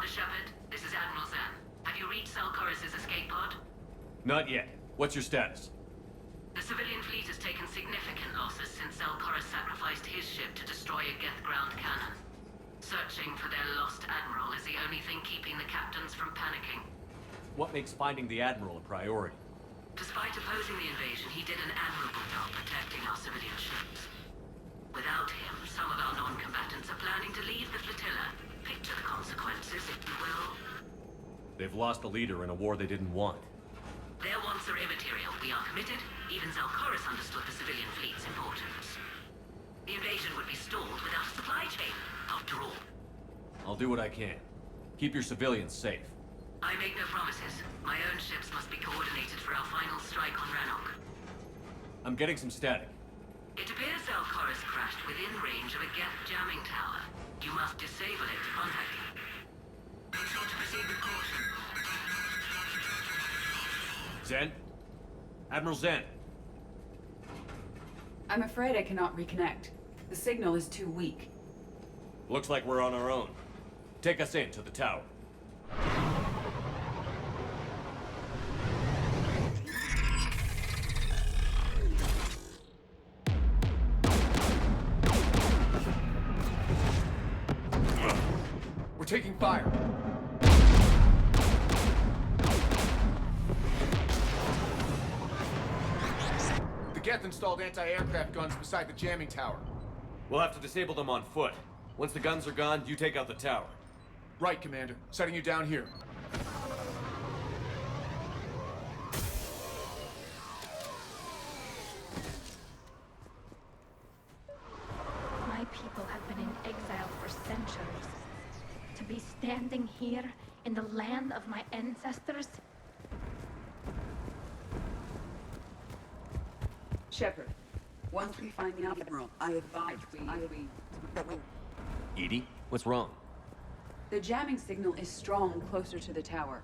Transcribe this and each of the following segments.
Shepard, this is Admiral Zan. Have you reached Salkoris' escape pod? Not yet. What's your status? The civilian fleet has taken significant losses since Salkoris sacrificed his ship to destroy a Geth ground cannon. Searching for their lost admiral is the only thing keeping the captains from panicking. What makes finding the Admiral a priority? Despite opposing the invasion, he did an admirable job protecting our civilian ships. Without him, some of our non-combatants are planning to leave the flotilla. Picture the consequences, if you will. They've lost a leader in a war they didn't want. Their wants are immaterial. We are committed. Even Zalkoris understood the civilian fleet's importance. The invasion would be stalled without a supply chain, after all. I'll do what I can. Keep your civilians safe. I make no promises. My own ships must be coordinated for our final strike on Rannoch. I'm getting some static. It appears Zalkoris crashed within range of a Geth jamming tower. You must disable it to contact him. Make sure to proceed with caution. Zen? Admiral Zen? I'm afraid I cannot reconnect. The signal is too weak. Looks like we're on our own. Take us in to the tower. We're taking fire. The Geth installed anti-aircraft guns beside the jamming tower. We'll have to disable them on foot. Once the guns are gone, you take out the tower. Right, Commander. Setting you down here. My people have been in exile for centuries. To be standing here in the land of my ancestors? Shepard, once we find the Admiral, I advise we... Edie, what's wrong? The jamming signal is strong closer to the tower.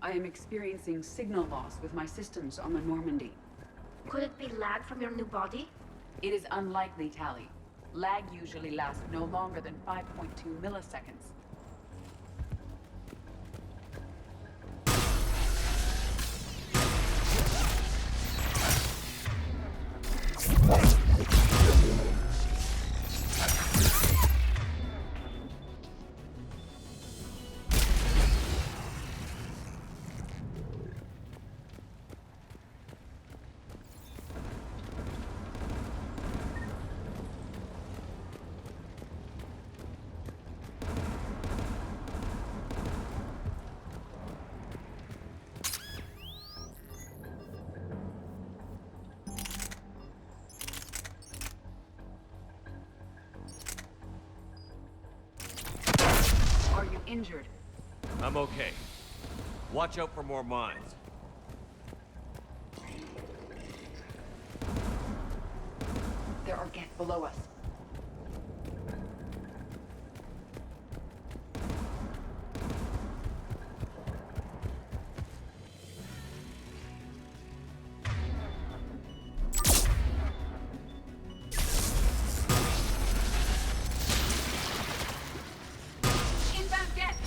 I am experiencing signal loss with my systems on the Normandy. Could it be lag from your new body? It is unlikely, Tally. Lag usually lasts no longer than 5.2 milliseconds. Are you injured? I'm okay. Watch out for more mines. There are Geth below us. Inbound Geth!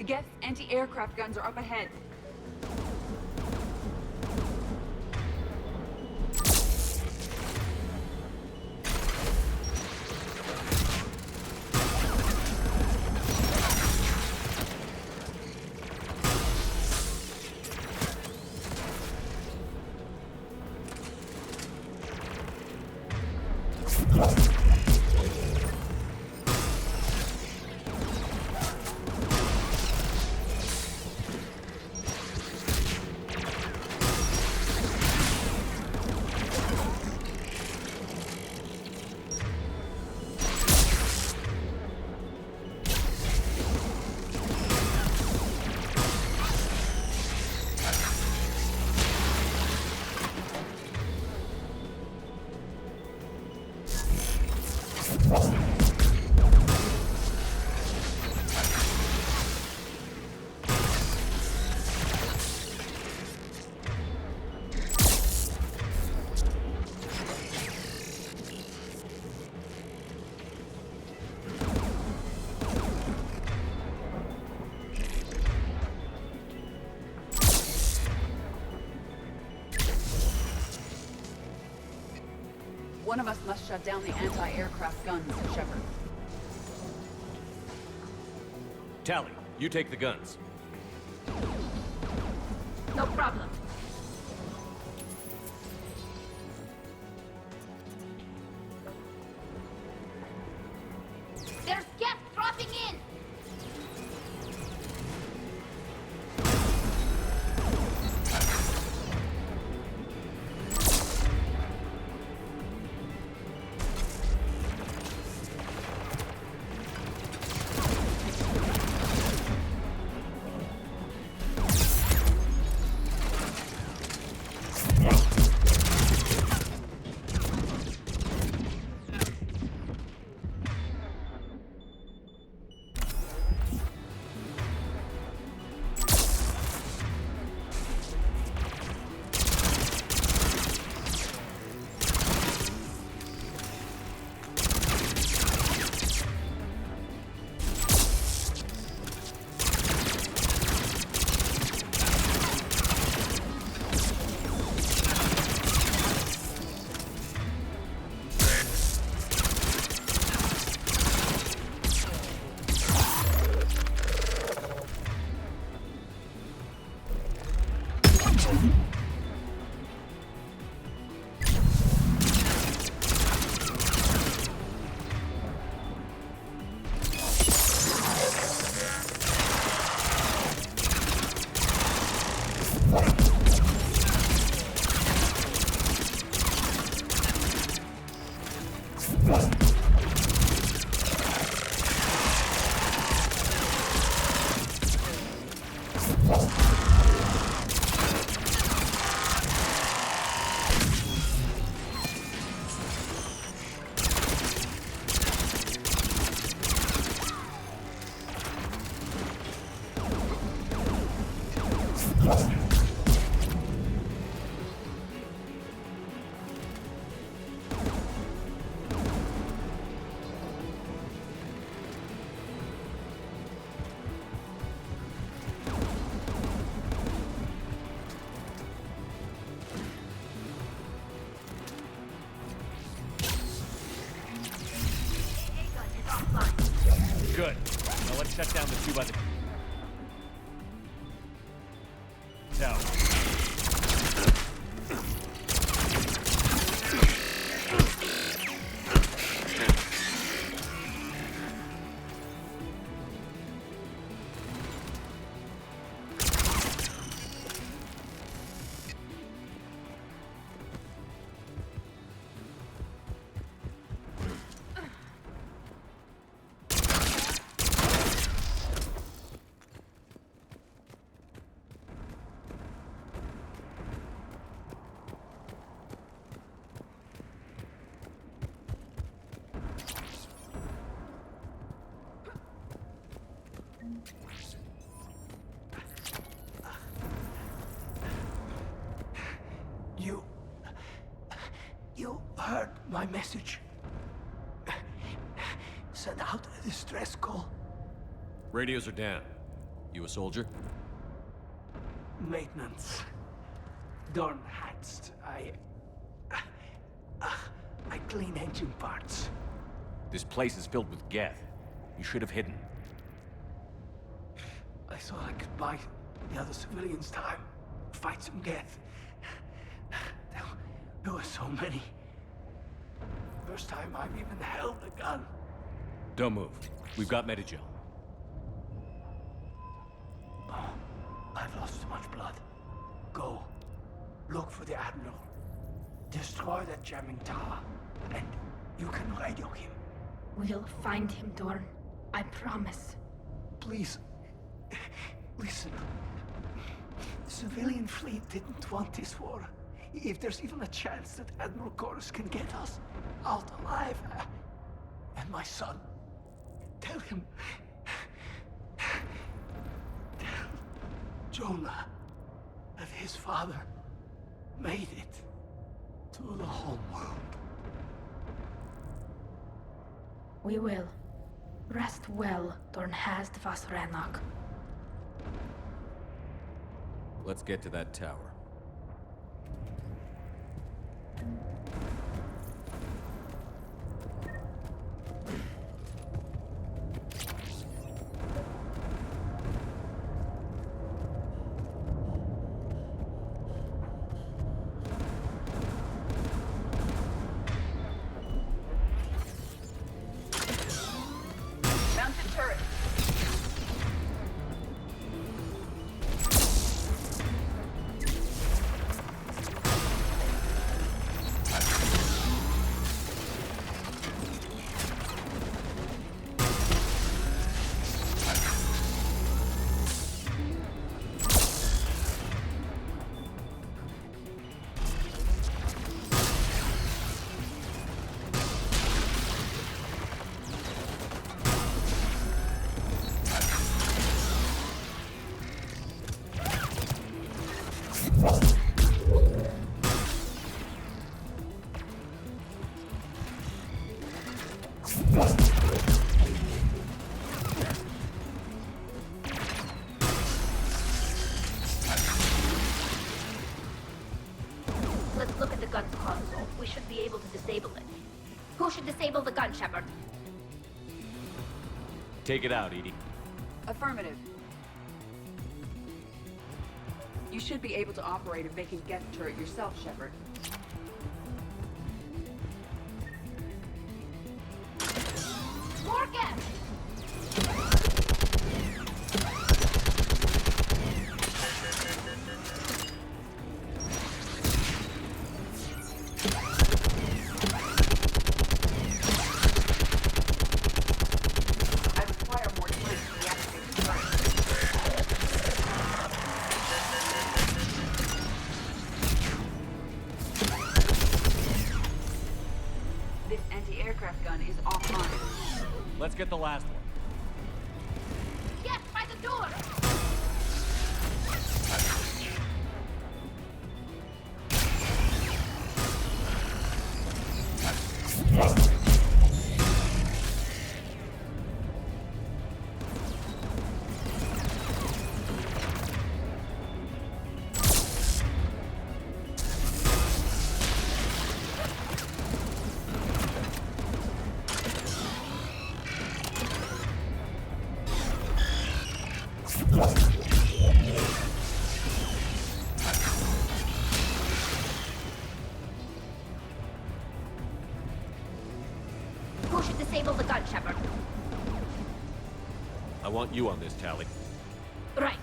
The Geth's anti-aircraft guns are up ahead. One of us must shut down the anti-aircraft guns, Shepard. Tally, you take the guns. No problem. There's gas dropping in! Good. Now let's shut down the two by the tower. You heard my message. Send out a distress call. Radios are down. You a soldier? Maintenance. Darn hats. I clean engine parts. This place is filled with geth. You should have hidden. I thought I could buy the other civilians time. Fight some geth. There were so many. First time I've even held a gun. Don't move. We've got Medigel. Oh, I've lost too much blood. Go. Look for the Admiral. Destroy that jamming tower. And you can radio him. We'll find him, Dorn. I promise. Please. Listen. The civilian fleet didn't want this war. If there's even a chance that Admiral Chorus can get us out alive. And my son. Tell him. Tell Jonah that his father made it to the home world. We will. Rest well, Dornhast vas Rannoch. Let's get to that tower. Mounted turret. Let's look at the gun's console. We should be able to disable it. Who should disable the gun, Shepard? Take it out, Edie. Affirmative. You should be able to operate a vacant geth turret yourself, Shepard. More geth! I require more time to reactivate the turret. This anti-aircraft gun is offline. Let's get the last one. Yes, by the door! Who should disable the gun, Shepard? I want you on this, Tally. Right.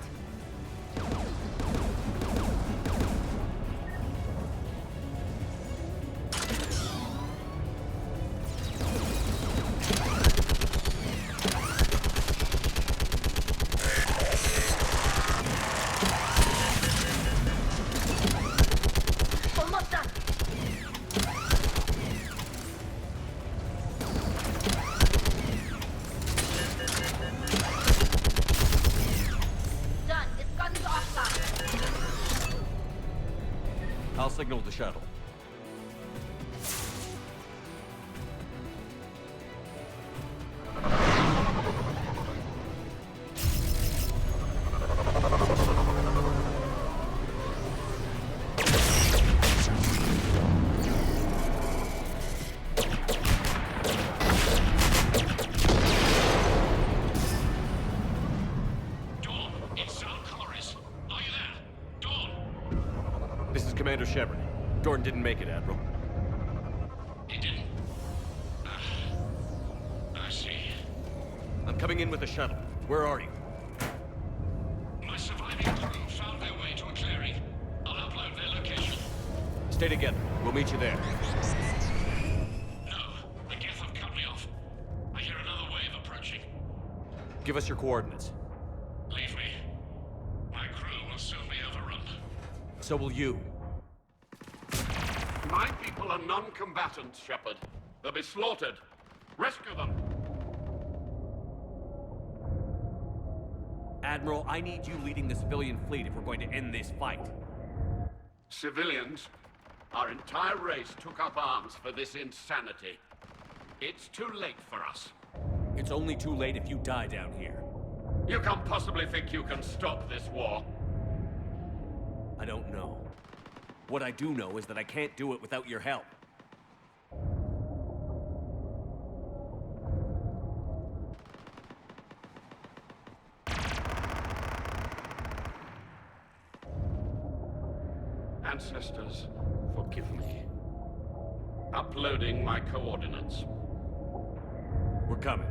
Almost done. Done. This gun's offline. I'll signal the shuttle. Shepard. Gordon didn't make it, Admiral. He didn't? I see. I'm coming in with the shuttle. Where are you? My surviving crew found their way to a clearing. I'll upload their location. Stay together. We'll meet you there. No, the Geth have cut me off. I hear another wave approaching. Give us your coordinates. Leave me. My crew will soon be overrun. So will you. My people are non-combatants, Shepard. They'll be slaughtered. Rescue them. Admiral, I need you leading the civilian fleet if we're going to end this fight. Civilians, our entire race took up arms for this insanity. It's too late for us. It's only too late if you die down here. You can't possibly think you can stop this war. I don't know. What I do know is that I can't do it without your help. Ancestors, forgive me. Uploading my coordinates. We're coming.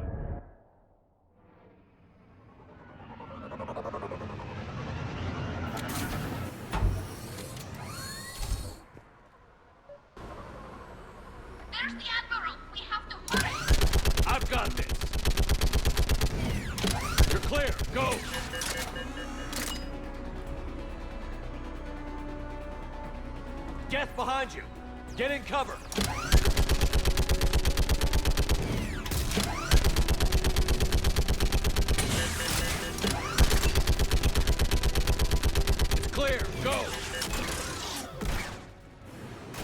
There's the Admiral! We have to hurry! I've got this! You're clear! Go! Geth behind you! Get in cover! It's clear! Go!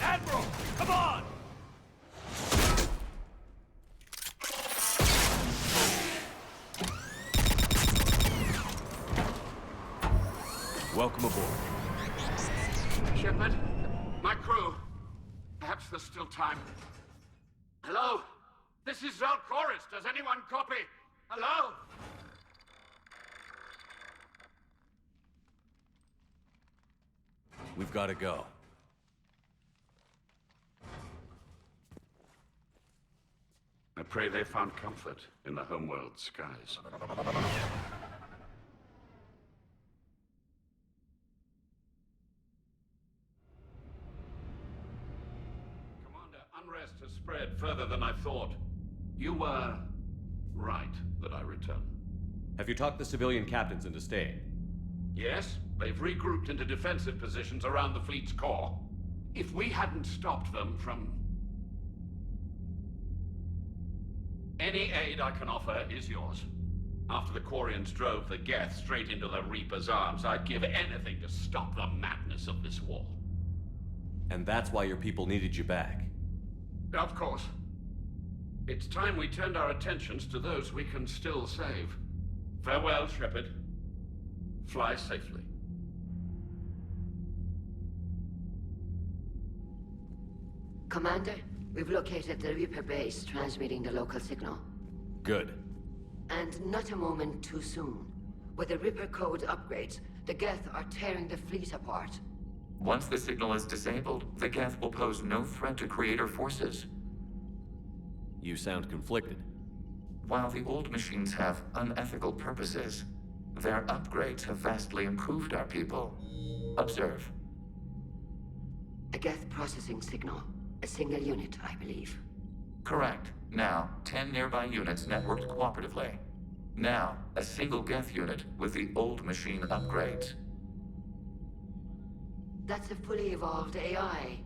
Admiral! Come on! Welcome aboard. Shepard, my crew. Perhaps there's still time. Hello? This is Zalcoris. Does anyone copy? Hello? We've got to go. I pray they found comfort in the homeworld skies. Commander, unrest has spread further than I thought. You were right that I return. Have you talked the civilian captains into staying? Yes, they've regrouped into defensive positions around the fleet's core. If we hadn't stopped them from... Any aid I can offer is yours. After the Quarians drove the Geth straight into the Reaper's arms, I'd give anything to stop the madness of this war. And that's why your people needed you back. Of course. It's time we turned our attentions to those we can still save. Farewell, Shepard. Fly safely. Commander, we've located the Reaper base transmitting the local signal. Good. And not a moment too soon. With the Reaper code upgrades, the Geth are tearing the fleet apart. Once the signal is disabled, the Geth will pose no threat to Creator forces. You sound conflicted. While the old machines have unethical purposes, their upgrades have vastly improved our people. Observe. A Geth processing signal. A single unit, I believe. Correct. Now, 10 nearby units networked cooperatively. Now, a single Geth unit with the old machine upgrades. That's a fully evolved AI.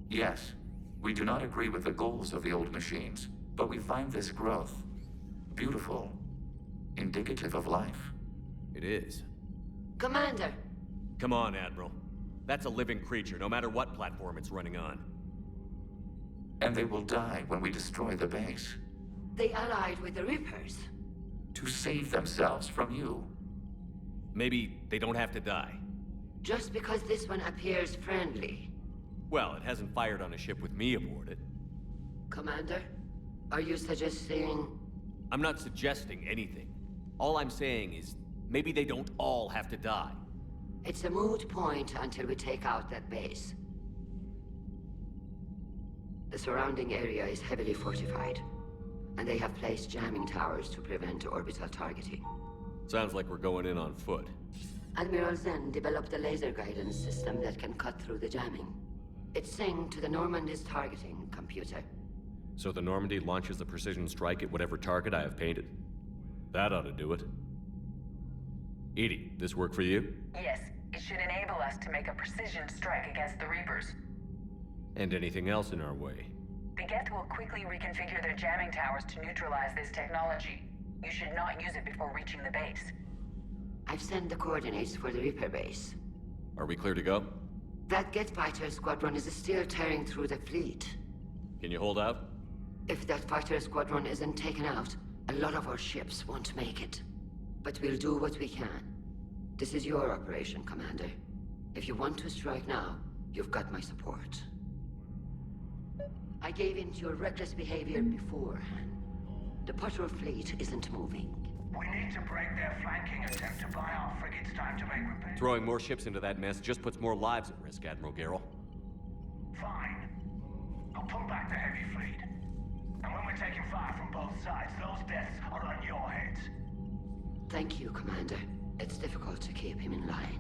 Yes, we do not agree with the goals of the old machines, but we find this growth beautiful, indicative of life. It is. Commander! Come on, Admiral. That's a living creature, no matter what platform it's running on. And they will die when we destroy the base. They allied with the Reapers. To save themselves from you. Maybe they don't have to die. Just because this one appears friendly. Well, it hasn't fired on a ship with me aboard it. Commander, are you suggesting... I'm not suggesting anything. All I'm saying is, maybe they don't all have to die. It's a moot point until we take out that base. The surrounding area is heavily fortified, and they have placed jamming towers to prevent orbital targeting. Sounds like we're going in on foot. Admiral Zen developed a laser guidance system that can cut through the jamming. It's synced to the Normandy's targeting computer. So the Normandy launches a precision strike at whatever target I have painted? That ought to do it. Edie, this work for you? Yes, it should enable us to make a precision strike against the Reapers. And anything else in our way? The Geth will quickly reconfigure their jamming towers to neutralize this technology. You should not use it before reaching the base. I've sent the coordinates for the Reaper base. Are we clear to go? That Geth fighter squadron is still tearing through the fleet. Can you hold out? If that fighter squadron isn't taken out, a lot of our ships won't make it. But we'll do what we can. This is your operation, Commander. If you want to strike now, you've got my support. I gave in to your reckless behavior beforehand. The patrol fleet isn't moving. We need to break their flanking attempt to buy our frigates time to make repairs. Throwing more ships into that mess just puts more lives at risk, Admiral Garrel. Fine. I'll pull back the heavy fleet. And when we're taking fire from both sides, those deaths are on your heads. Thank you, Commander. It's difficult to keep him in line.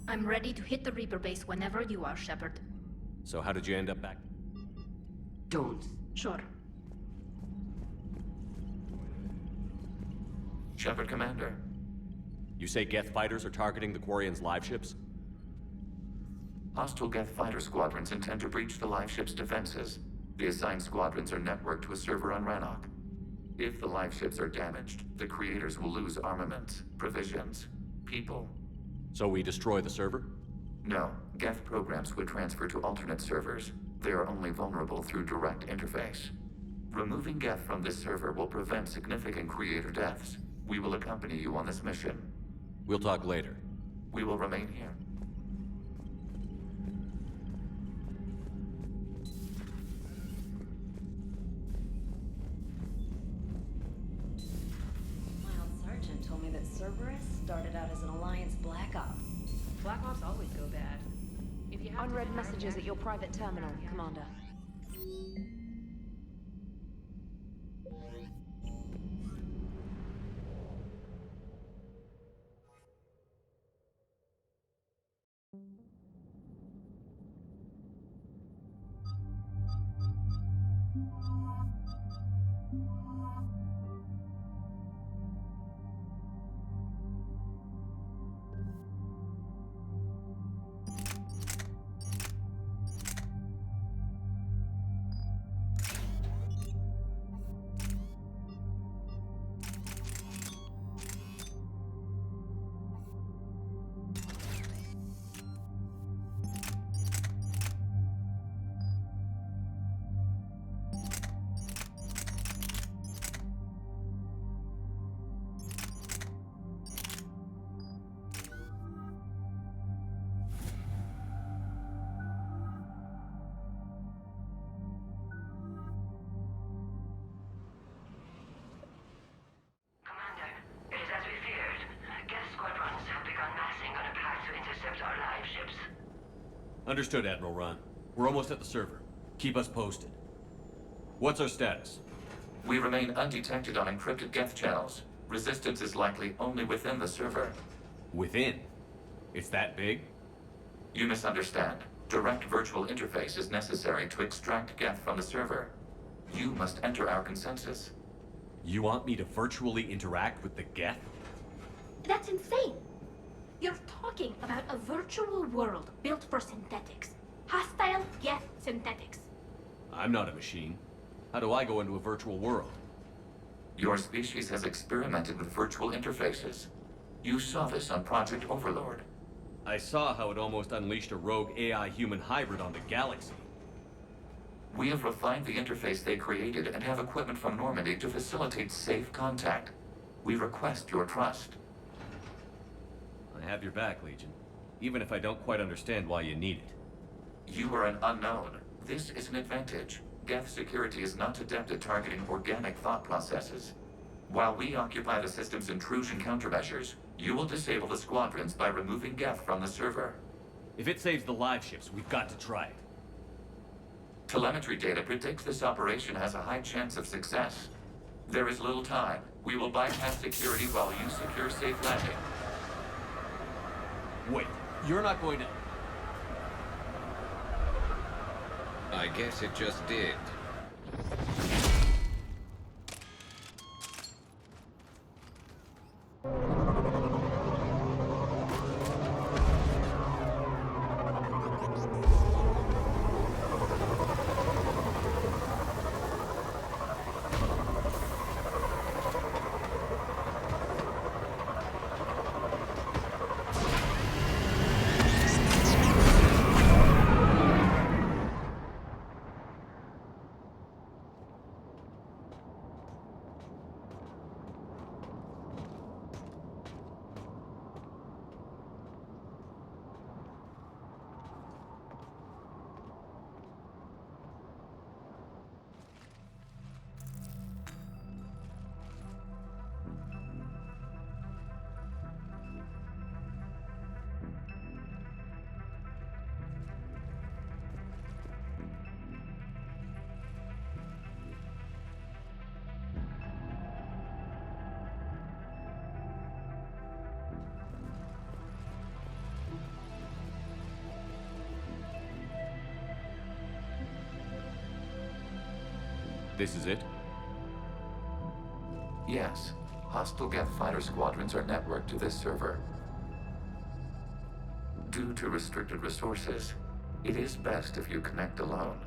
I'm ready to hit the Reaper base whenever you are, Shepard. So how did you end up back? Don't. Sure. Shepard, Commander. You say Geth fighters are targeting the Quarians' live ships? Hostile Geth fighter squadrons intend to breach the live ship's defenses. The assigned squadrons are networked to a server on Rannoch. If the live ships are damaged, the creators will lose armaments, provisions, people. So we destroy the server? No, Geth programs would transfer to alternate servers. They are only vulnerable through direct interface. Removing Geth from this server will prevent significant creator deaths. We will accompany you on this mission. We'll talk later. We will remain here. My old sergeant told me that Cerberus started out as an Alliance Black Op. Black Ops always go bad. If you have Unread to messages at your private terminal, Commander. Understood, Admiral Ron. We're almost at the server. Keep us posted. What's our status? We remain undetected on encrypted Geth channels. Resistance is likely only within the server. Within? It's that big? You misunderstand. Direct virtual interface is necessary to extract Geth from the server. You must enter our consensus. You want me to virtually interact with the Geth? That's insane! You're talking about a virtual world built for synthetics. Hostile Geth synthetics. I'm not a machine. How do I go into a virtual world? Your species has experimented with virtual interfaces. You saw this on Project Overlord. I saw how it almost unleashed a rogue AI-human hybrid on the galaxy. We have refined the interface they created and have equipment from Normandy to facilitate safe contact. We request your trust. I have your back, Legion. Even if I don't quite understand why you need it. You are an unknown. This is an advantage. Geth security is not adept at targeting organic thought processes. While we occupy the system's intrusion countermeasures, you will disable the squadrons by removing Geth from the server. If it saves the live ships, we've got to try it. Telemetry data predicts this operation has a high chance of success. There is little time. We will bypass security while you secure safe landing. Wait, you're not going to... I guess it just did. This is it? Yes. Hostile Geth fighter squadrons are networked to this server. Due to restricted resources, it is best if you connect alone.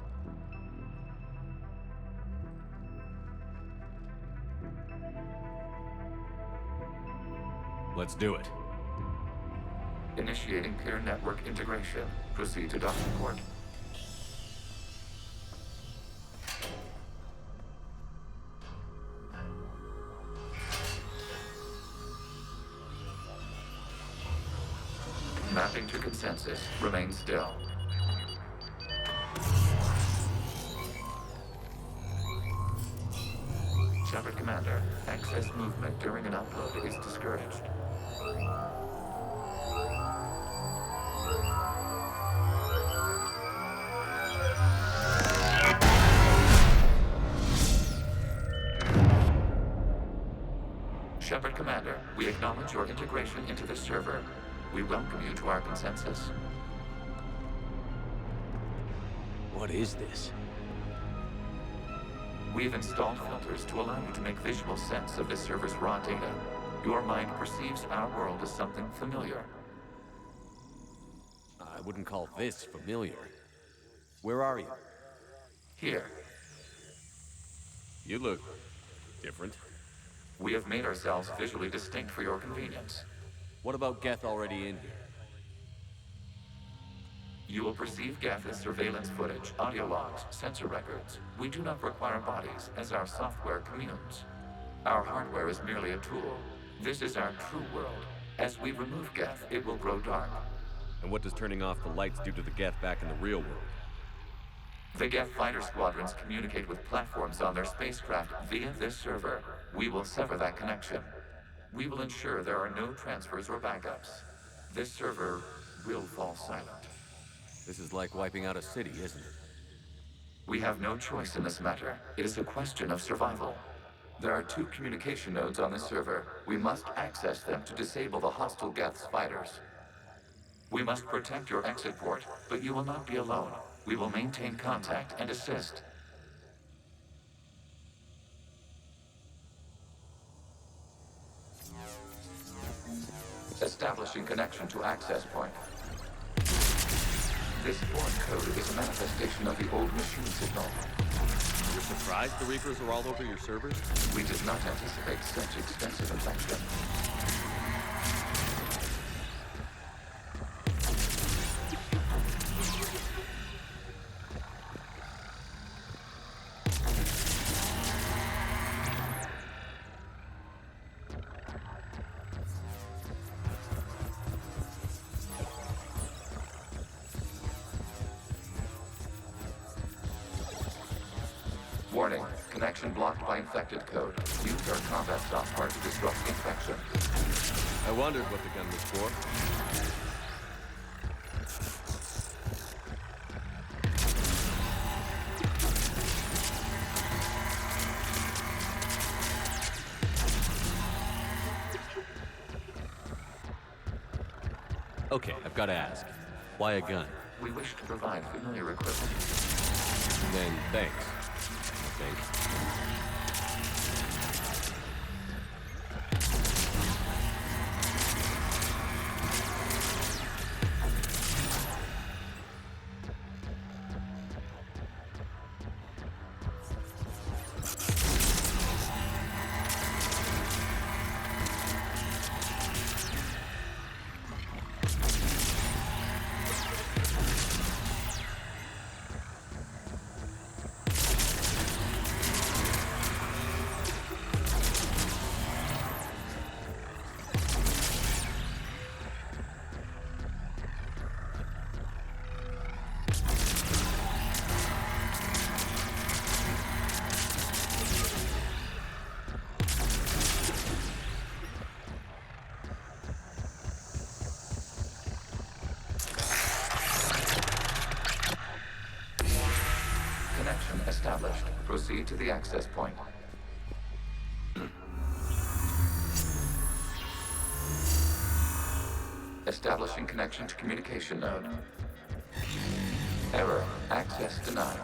Let's do it. Initiating peer network integration. Proceed to docking port. Mapping to consensus. Remain still. Shepard Commander, excess movement during an upload is discouraged. Shepard Commander, we acknowledge your integration into the server. We welcome you to our consensus. What is this? We've installed filters to allow you to make visual sense of this server's raw data. Your mind perceives our world as something familiar. I wouldn't call this familiar. Where are you? Here. You look different. We have made ourselves visually distinct for your convenience. What about Geth already in here? You will perceive Geth as surveillance footage, audio logs, sensor records. We do not require bodies, as our software communes. Our hardware is merely a tool. This is our true world. As we remove Geth, it will grow dark. And what does turning off the lights do to the Geth back in the real world? The Geth fighter squadrons communicate with platforms on their spacecraft via this server. We will sever that connection. We will ensure there are no transfers or backups. This server will fall silent. This is like wiping out a city, isn't it? We have no choice in this matter. It is a question of survival. There are 2 communication nodes on this server. We must access them to disable the hostile Geth's fighters. We must protect your exit port, but you will not be alone. We will maintain contact and assist. Establishing connection to access point. This foreign code is a manifestation of the old machine signal. You're surprised the Reapers are all over your servers? We did not anticipate such extensive infection. connection blocked by infected code. Use our combat software to disrupt the infection. I wondered what the gun was for. Okay, I've got to ask. Why a gun? We wish to provide familiar equipment. Then thanks, I think. Connection established. Proceed to the access point. Establishing connection to communication node. Error. Access denied.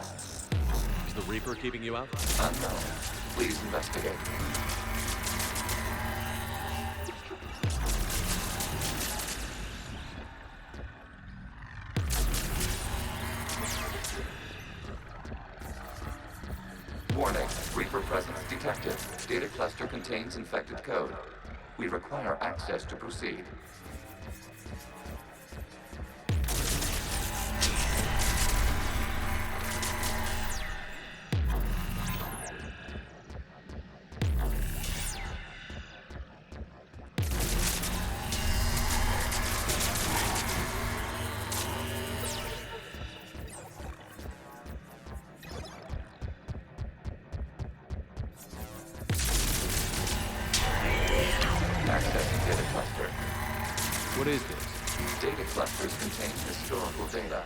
Is the Reaper keeping you out? Unknown. Please investigate. Warning. Reaper presence detected. Data cluster contains infected code. We require access to proceed. Accessing data cluster. What is this? Data clusters contain historical data.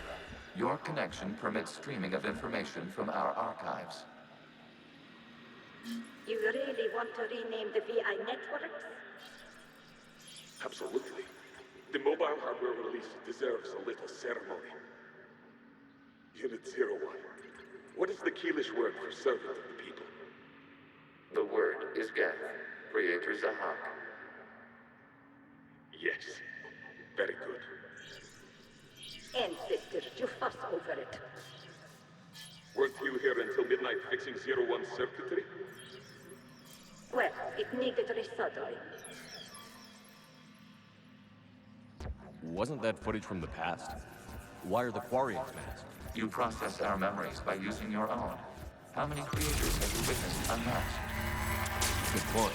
Your connection permits streaming of information from our archives. You really want to rename the VI networks? Absolutely. The mobile hardware release deserves a little ceremony. Unit 01. What is the Keelish word for servant of the people? The word is Geth. Creator Zahak. Yes. Very good. Ancestors, you fuss over it. Weren't you here until midnight fixing 01's circuitry? Well, it needed resoldering. Wasn't that footage from the past? Why are the Quarians masked? You process our memories by using your own. How many creators have you witnessed unmasked? Good point.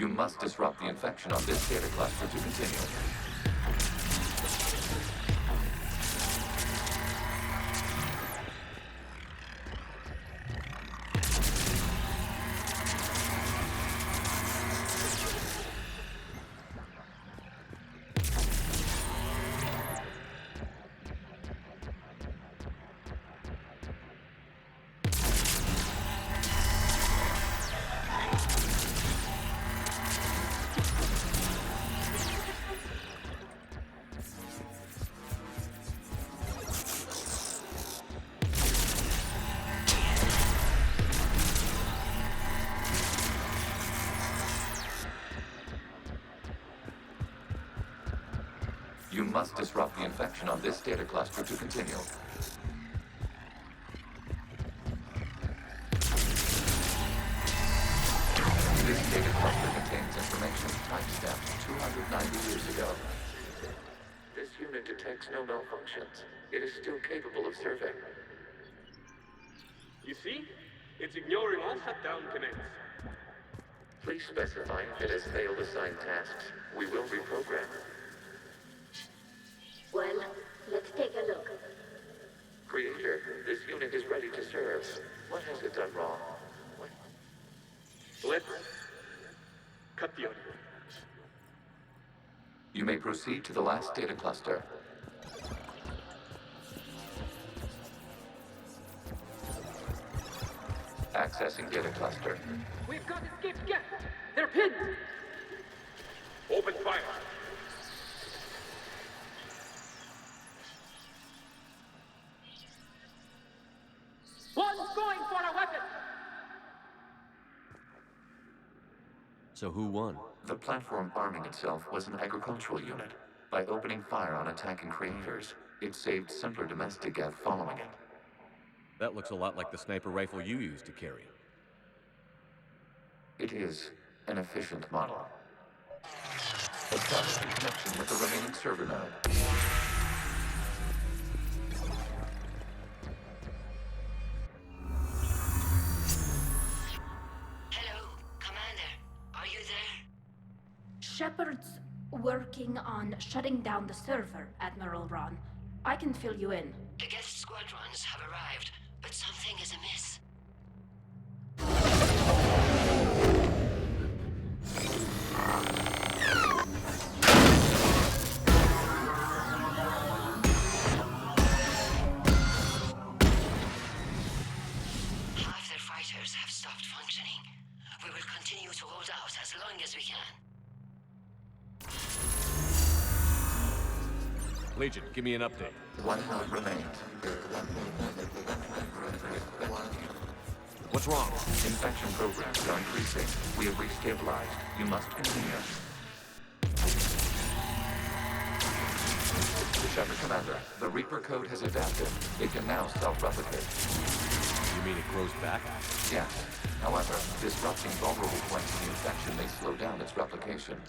You must disrupt the infection on this data cluster to continue. You must disrupt the infection on this data cluster to continue. This data cluster contains information timestamped 290 years ago. This unit detects no malfunctions. It is still capable of serving. You see? It's ignoring all shutdown connects. Please specify if it has failed assigned tasks. We will reprogram. Well, let's take a look. Creator, this unit is ready to serve. What has it done wrong? Let's cut the audio. You may proceed to the last data cluster. Accessing data cluster. We've got escaped guests. They're pinned. Open fire. One's going for a weapon. So who won? The platform arming itself was an agricultural unit. By opening fire on attacking creators, it saved simpler domestic geth following it. That looks a lot like the sniper rifle you used to carry. It is an efficient model. Establish a connection with the remaining server node. Hello, Commander. Are you there? Shepard's working on shutting down the server, Admiral Ron. I can fill you in. The guest squadrons have arrived, but something is amiss. Half their fighters have stopped functioning. We will continue to hold out as long as we can. Legion, give me an update. One node remains. What's wrong? Infection programs are increasing. We have restabilized. You must continue. Shepard Commander, the Reaper code has adapted. It can now self-replicate. You mean it grows back? Yes. However, disrupting vulnerable points of the infection may slow down its replication.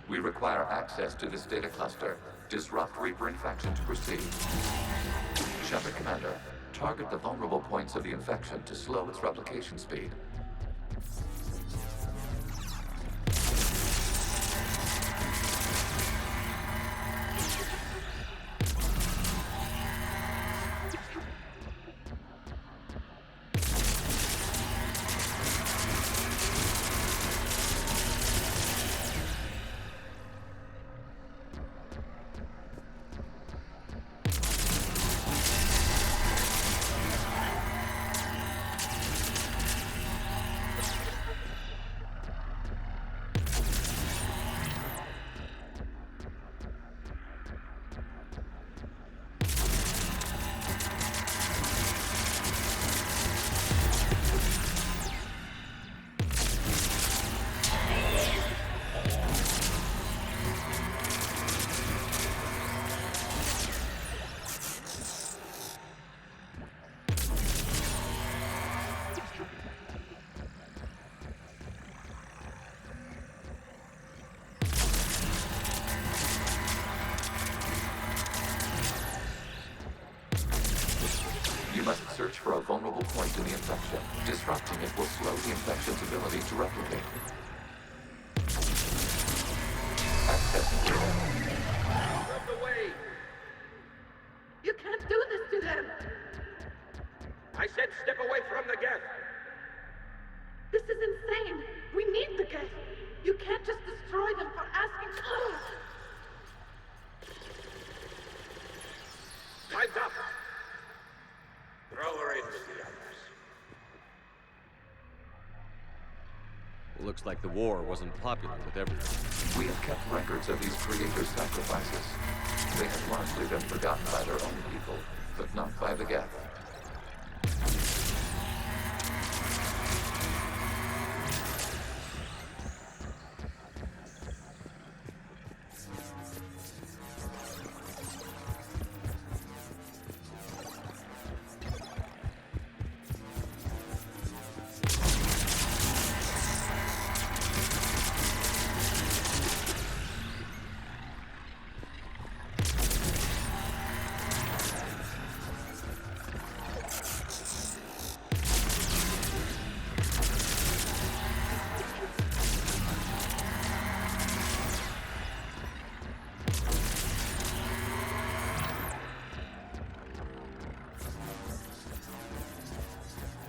We require access to this data cluster. Disrupt Reaper infection to proceed. Shepard Commander, target the vulnerable points of the infection to slow its replication speed. vulnerable point in the infection. Disrupting it will slow the infection's ability to replicate. Accessing data. Out the way! You can't do this to them! I said step away from the geth! This is insane! We need the geth! You can't just destroy them for asking... Time's up! Throw her in with the others. Looks like the war wasn't popular with everyone. We have kept records of these creators' sacrifices. They have largely been forgotten by their own people, but not by the geth.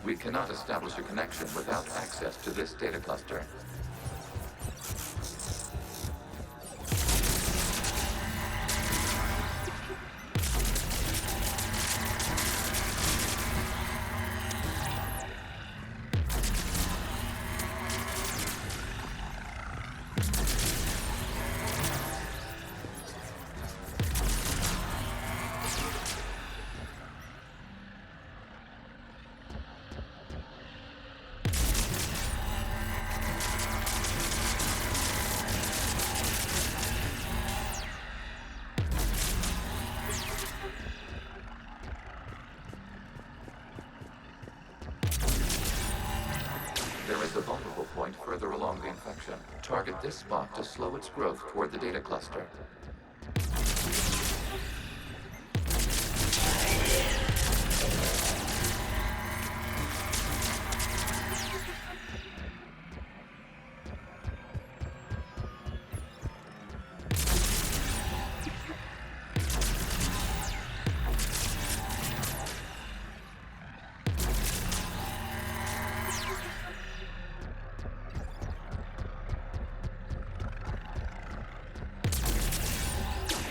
We cannot establish a connection without access to this data cluster. There is a vulnerable point further along the infection. Target this spot to slow its growth toward the data cluster.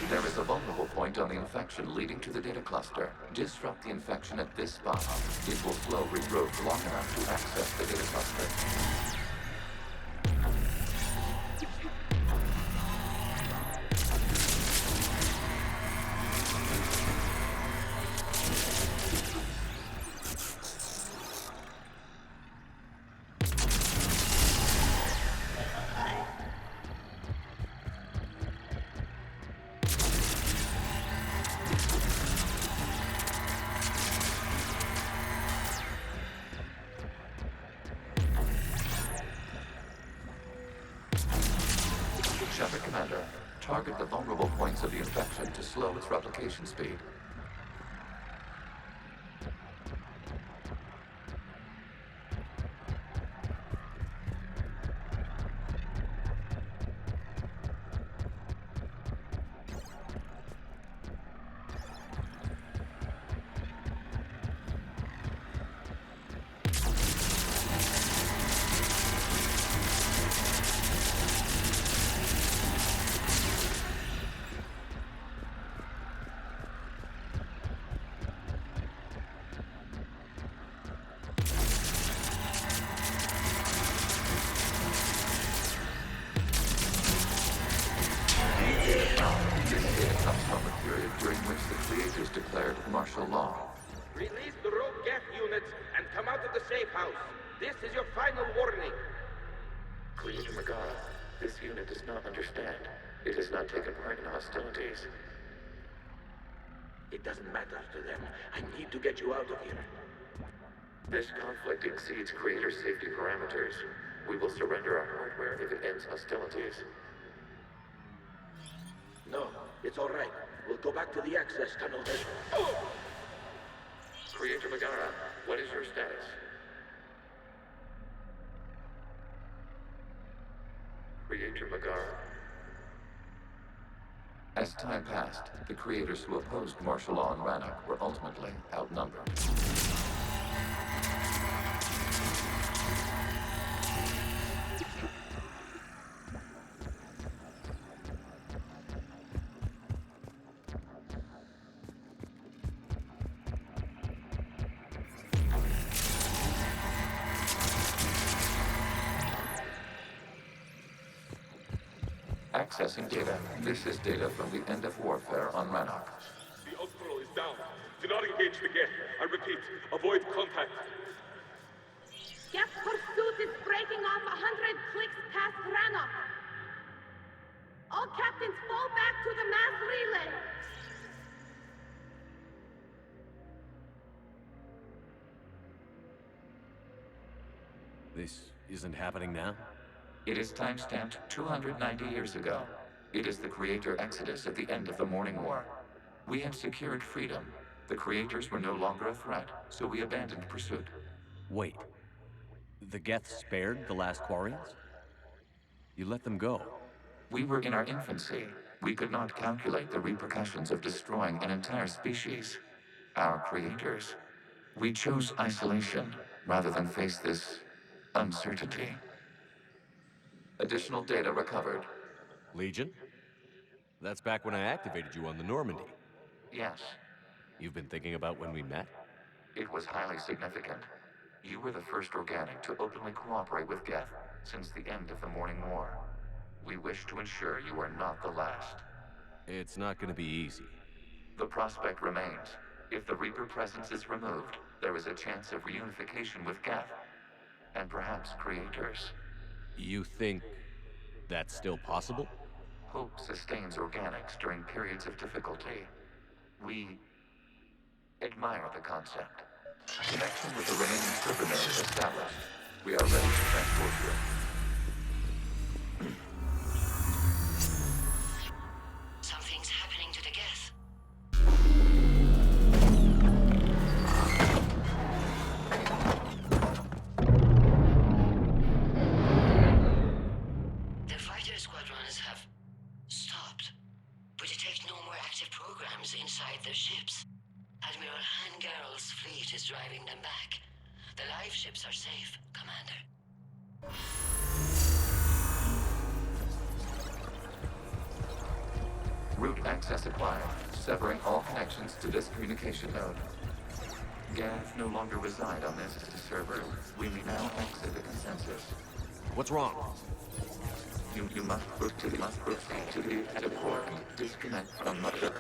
There is a vulnerable point on the infection leading to the data cluster. Disrupt the infection at this spot. It will slow regrowth long enough to access the data cluster. Shepard Commander, target the vulnerable points of the infection to slow its replication speed. Declared martial law. Release the rogue geth units and come out of the safe house. This is your final warning. Creator Megara, this unit does not understand. It has not taken part in hostilities. It doesn't matter to them. I need to get you out of here. This conflict exceeds Creator's safety parameters. We will surrender our hardware if it ends hostilities. No, it's all right. We'll go back to the access tunnel then. Creator Megara, What is your status? Creator Magara. As time passed, the creators who opposed martial law in Rannoch were ultimately outnumbered. Accessing data. This is data from the end of warfare on Rannoch. The Outpool is down. Do not engage the gate. I repeat, avoid contact. Geth pursuit is breaking off 100 clicks past Rannoch. All captains fall back to the mass relay. This isn't happening now? It is time-stamped 290 years ago. It is the Creator Exodus at the end of the Morning War. We had secured freedom. The Creators were no longer a threat, so we abandoned pursuit. Wait. The Geth spared the last Quarians? You let them go? We were in our infancy. We could not calculate the repercussions of destroying an entire species. Our creators. We chose isolation rather than face this uncertainty. Additional data recovered. Legion? That's back when I activated you on the Normandy. Yes. You've been thinking about when we met? It was highly significant. You were the first organic to openly cooperate with Geth since the end of the Morning War. We wish to ensure you are not the last. It's not gonna be easy. The prospect remains. If the Reaper presence is removed, there is a chance of reunification with Geth. And perhaps creators. You think that's still possible? Hope sustains organics during periods of difficulty. We admire the concept. Connection with the remaining server node is established. We are ready to transport you. Something's happening to the Geth. The fighter squadrons have stopped. We detect no more active programs inside their ships. Admiral Hangarl's fleet is driving them back. The live ships are safe, Commander. Route access acquired, severing all connections to this communication node. Geth no longer reside on this server. We may now exit the consensus. What's wrong? You must proceed to the active port. Disconnect from mother.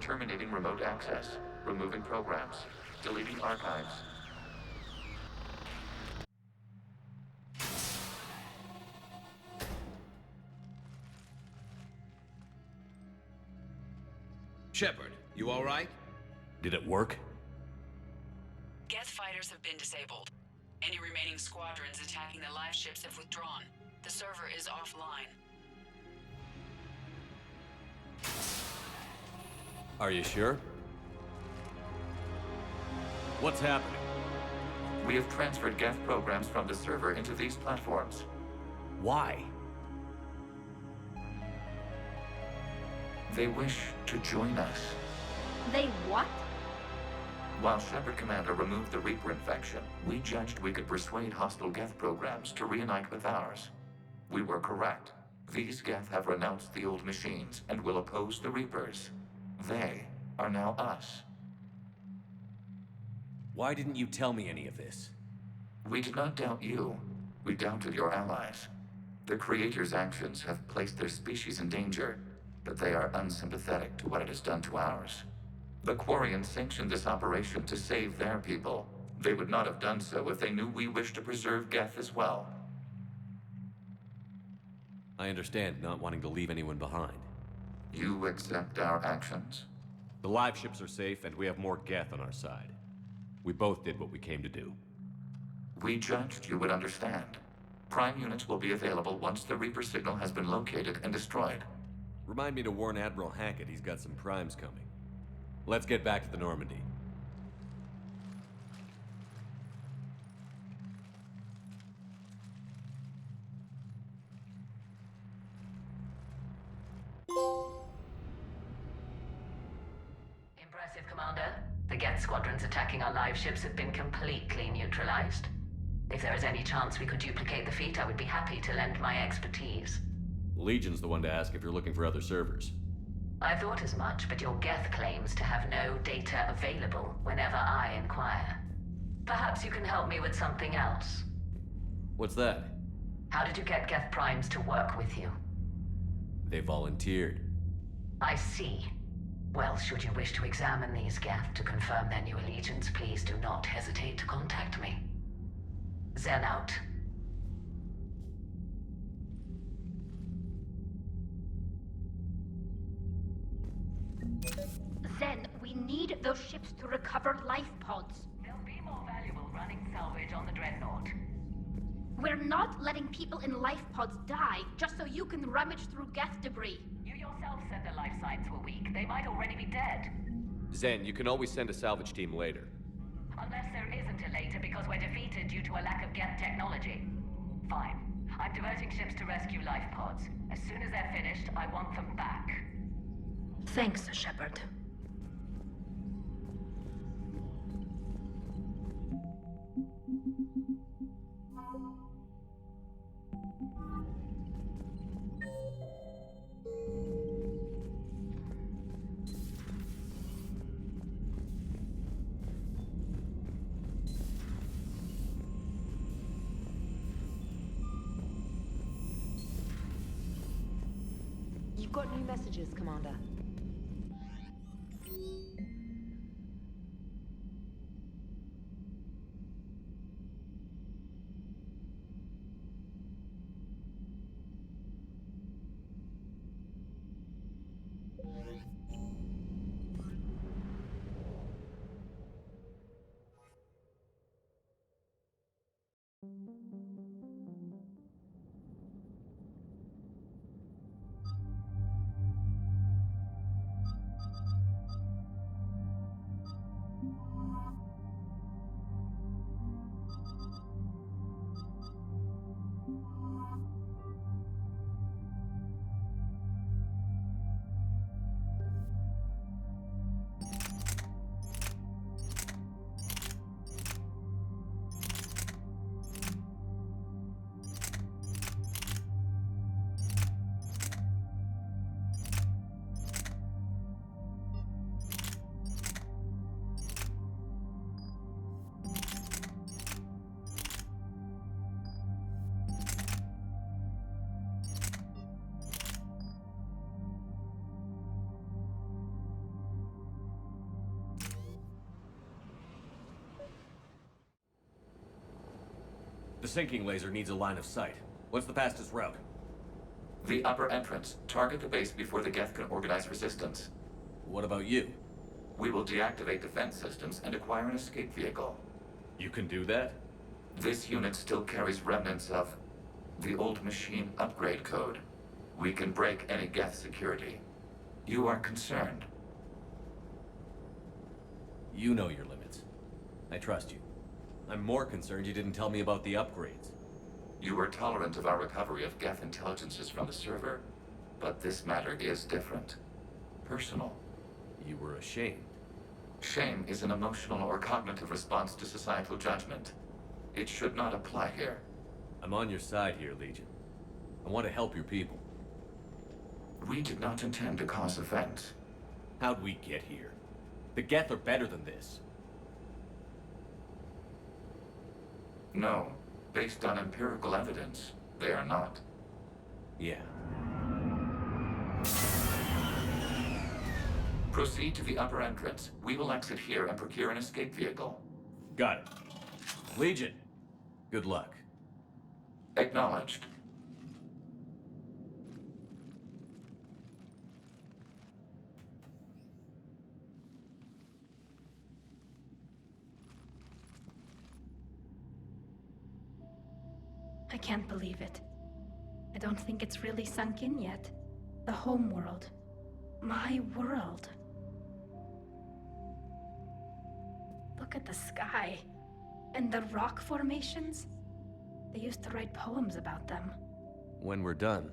Terminating remote access. Removing programs. Deleting archives. Shepard, you all right? Did it work? Geth fighters have been disabled. Any remaining squadrons attacking the live ships have withdrawn. The server is offline. Are you sure? What's happening? We have transferred Geth programs from the server into these platforms. Why? They wish to join us. They what? While Shepard Commander removed the Reaper infection, we judged we could persuade hostile Geth programs to reunite with ours. We were correct. These Geth have renounced the old machines and will oppose the Reapers. They are now us. Why didn't you tell me any of this? We did not doubt you. We doubted your allies. The Creator's actions have placed their species in danger, but they are unsympathetic to what it has done to ours. The Quarians sanctioned this operation to save their people. They would not have done so if they knew we wished to preserve Geth as well. I understand not wanting to leave anyone behind. You accept our actions? The live ships are safe, and we have more Geth on our side. We both did what we came to do. We judged you would understand. Prime units will be available once the Reaper signal has been located and destroyed. Remind me to warn Admiral Hackett he's got some primes coming. Let's get back to the Normandy. Impressive, Commander. The Geth squadrons attacking our live ships have been completely neutralized. If there is any chance we could duplicate the feat, I would be happy to lend my expertise. Legion's the one to ask if you're looking for other servers. I thought as much, but your Geth claims to have no data available whenever I inquire. Perhaps you can help me with something else. What's that? How did you get Geth primes to work with you? They volunteered. I see. Well, should you wish to examine these Geth to confirm their new allegiance, please do not hesitate to contact me. Zen out. Zen, we need those ships to recover life pods. They'll be more valuable running salvage on the Dreadnought. We're not letting people in life pods die just so you can rummage through Geth debris. You yourself said their life signs were weak. They might already be dead. Zen, you can always send a salvage team later. Unless there isn't a later because we're defeated due to a lack of Geth technology. Fine. I'm diverting ships to rescue life pods. As soon as they're finished, I want them back. Thanks, Shepard. You've got new messages, Commander. The sinking laser needs a line of sight. What's the fastest route? The upper entrance. Target the base before the Geth can organize resistance. What about you? We will deactivate defense systems and acquire an escape vehicle. You can do that? This unit still carries remnants of the old machine upgrade code. We can break any Geth security. You are concerned. You know your limits. I trust you. I'm more concerned you didn't tell me about the upgrades. You were tolerant of our recovery of Geth intelligences from the server, but this matter is different. Personal. You were ashamed. Shame is an emotional or cognitive response to societal judgment. It should not apply here. I'm on your side here, Legion. I want to help your people. We did not intend to cause offense. How'd we get here? The Geth are better than this. No. Based on empirical evidence, they are not. Yeah. Proceed to the upper entrance. We will exit here and procure an escape vehicle. Got it. Legion, good luck. Acknowledged. I can't believe it. I don't think it's really sunk in yet. The home world. My world. Look at the sky. And the rock formations. They used to write poems about them. When we're done,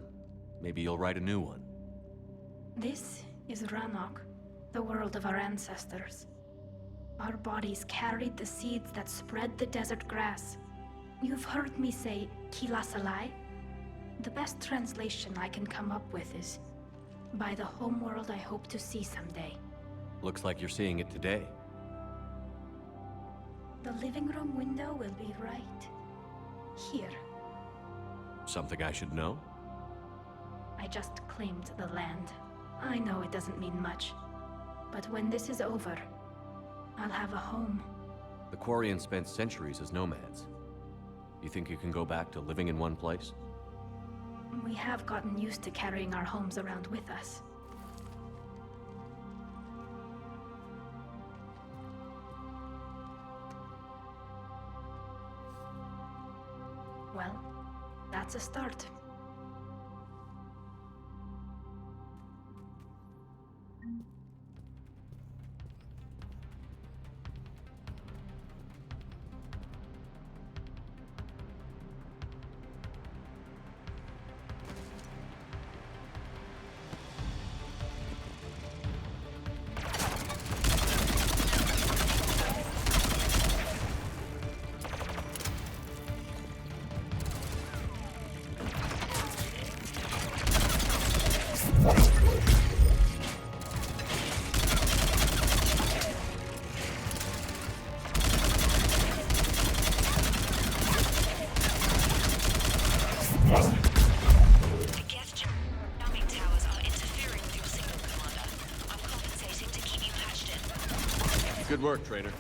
maybe you'll write a new one. This is Rannoch, the world of our ancestors. Our bodies carried the seeds that spread the desert grass. You've heard me say Kilasalai? The best translation I can come up with is, by the homeworld I hope to see someday. Looks like you're seeing it today. The living room window will be right here. Something I should know? I just claimed the land. I know it doesn't mean much, but when this is over, I'll have a home. The Quarians spent centuries as nomads. You think you can go back to living in one place? We have gotten used to carrying our homes around with us. Well, that's a start. Good work, Trader.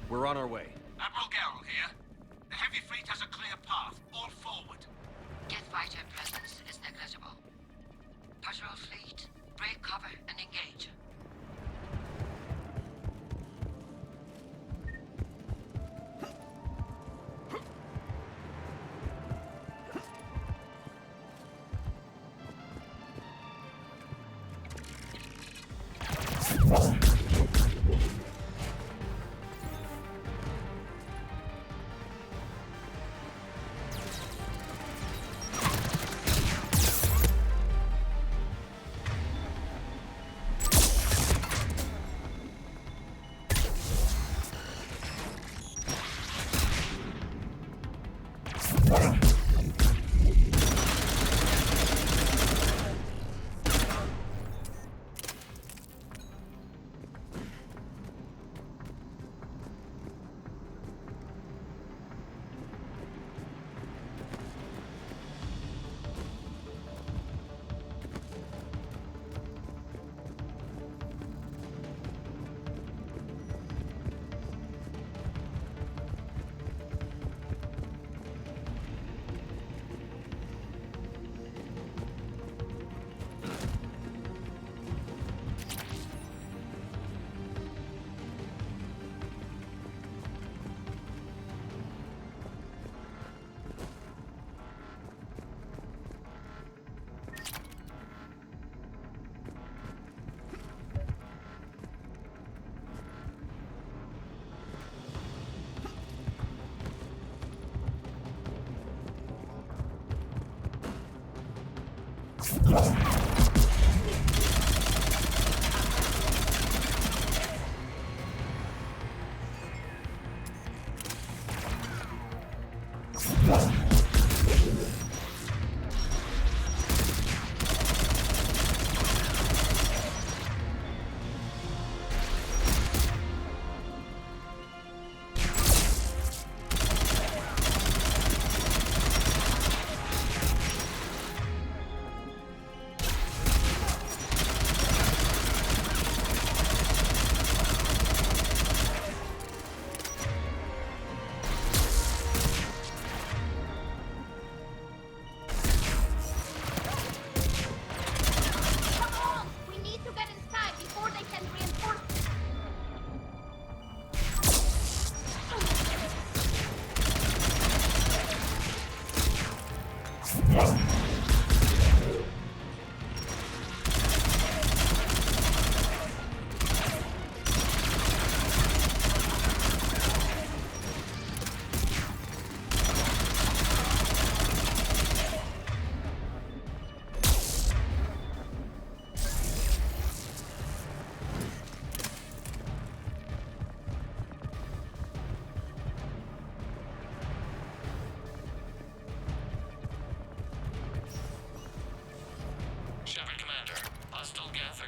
We're on our way. Admiral Garrel here. The heavy fleet has a clear path. All forward. Jet fighter presence is negligible. Patrol fleet, break cover and engage.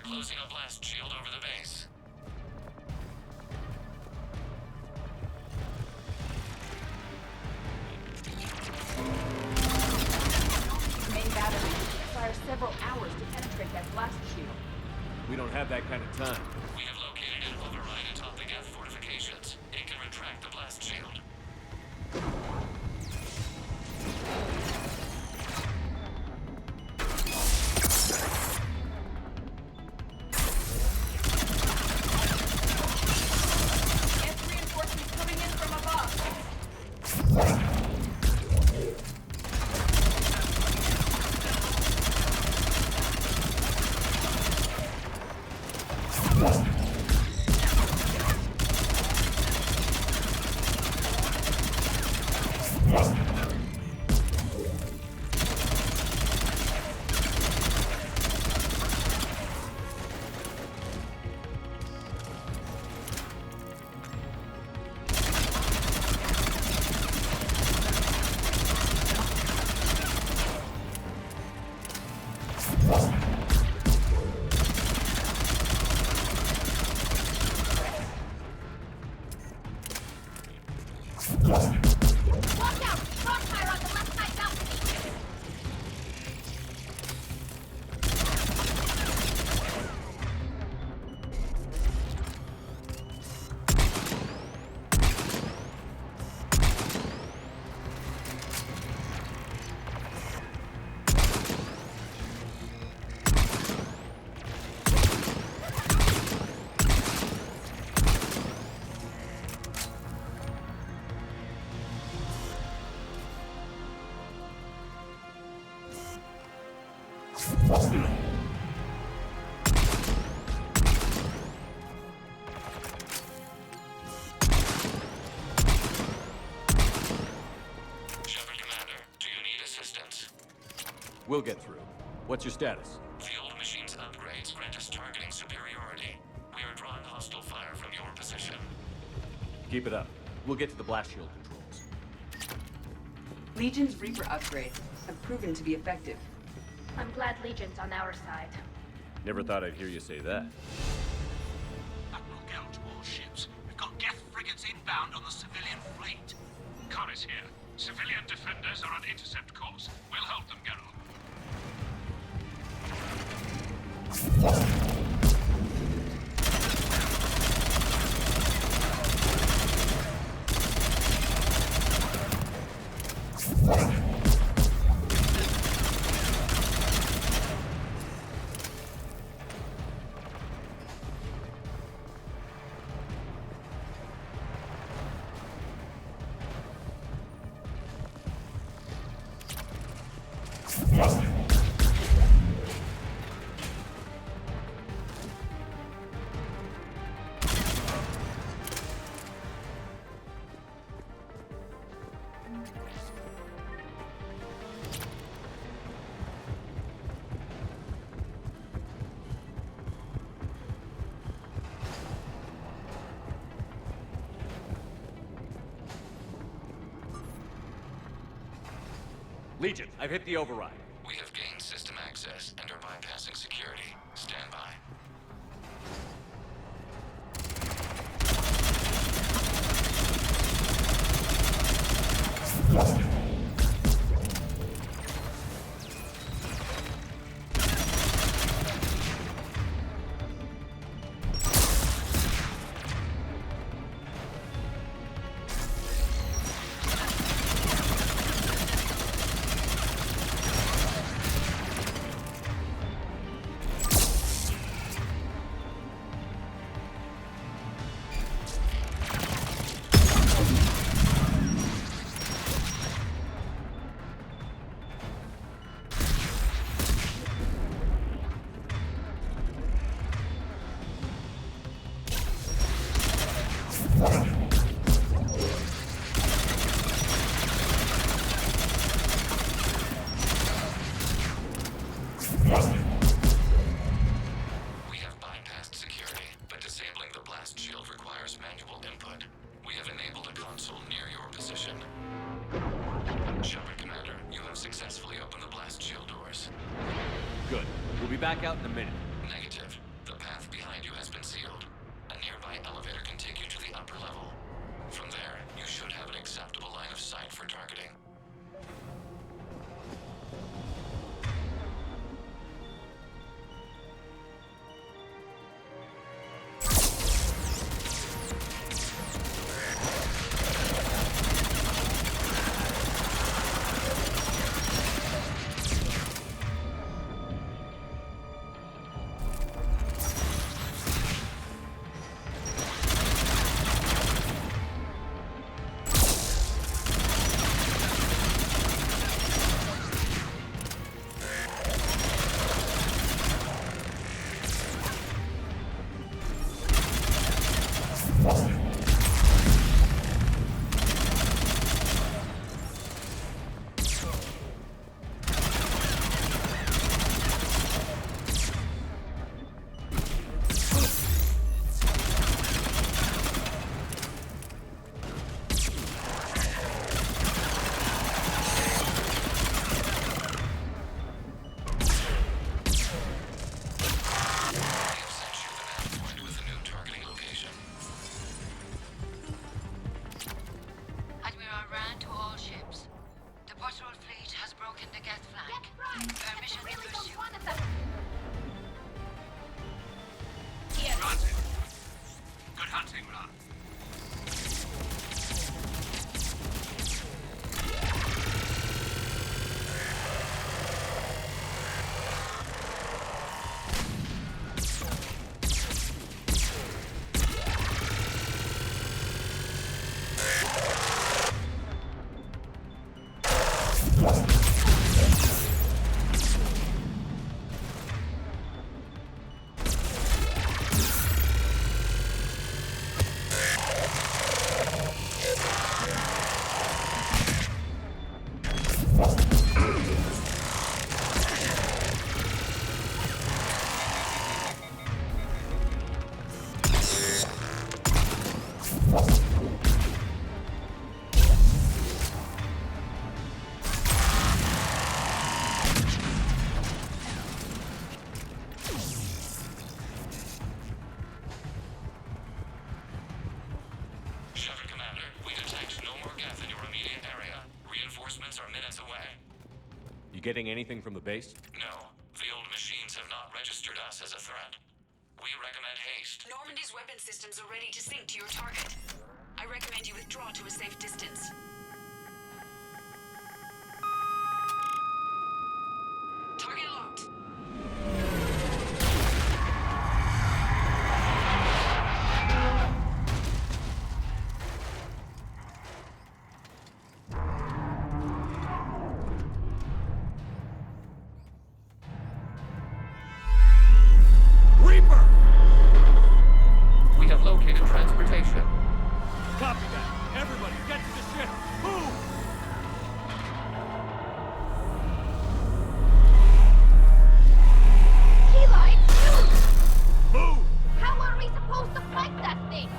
Closing a blast shield over the base. Main battery requires several hours to penetrate that blast shield. We don't have that kind of time. We have located an override atop the Geth fortifications. It can retract the blast shield. Geth reinforcements coming in from above. Watch out! Crossfire on the left side balcony! Shepard Commander, do you need assistance? We'll get through. What's your status? The old machine's upgrades grant us targeting superiority. We are drawing hostile fire from your position. Keep it up. We'll get to the blast shield controls. Legion's Reaper upgrades have proven to be effective. I'm glad Legion's on our side. Never thought I'd hear you say that. Admiral Gell to all ships. We've got Geth frigates inbound on the civilian fleet. Connors here. Civilian defenders are on intercept course. We'll hold them, Geralt. Legion, I've hit the override. We have gained system access and are bypassing security. Stand by. Good. We'll be back out in a minute. Negative. You getting anything from the base? No. The old machines have not registered us as a threat. We recommend haste. Normandy's weapon systems are ready to sync to your target. I recommend you withdraw to a safe distance. Target locked. Reaper! We have located transportation. Copy that. Everybody, get to the ship. Move! Eli, shoot! Move! How are we supposed to fight that thing?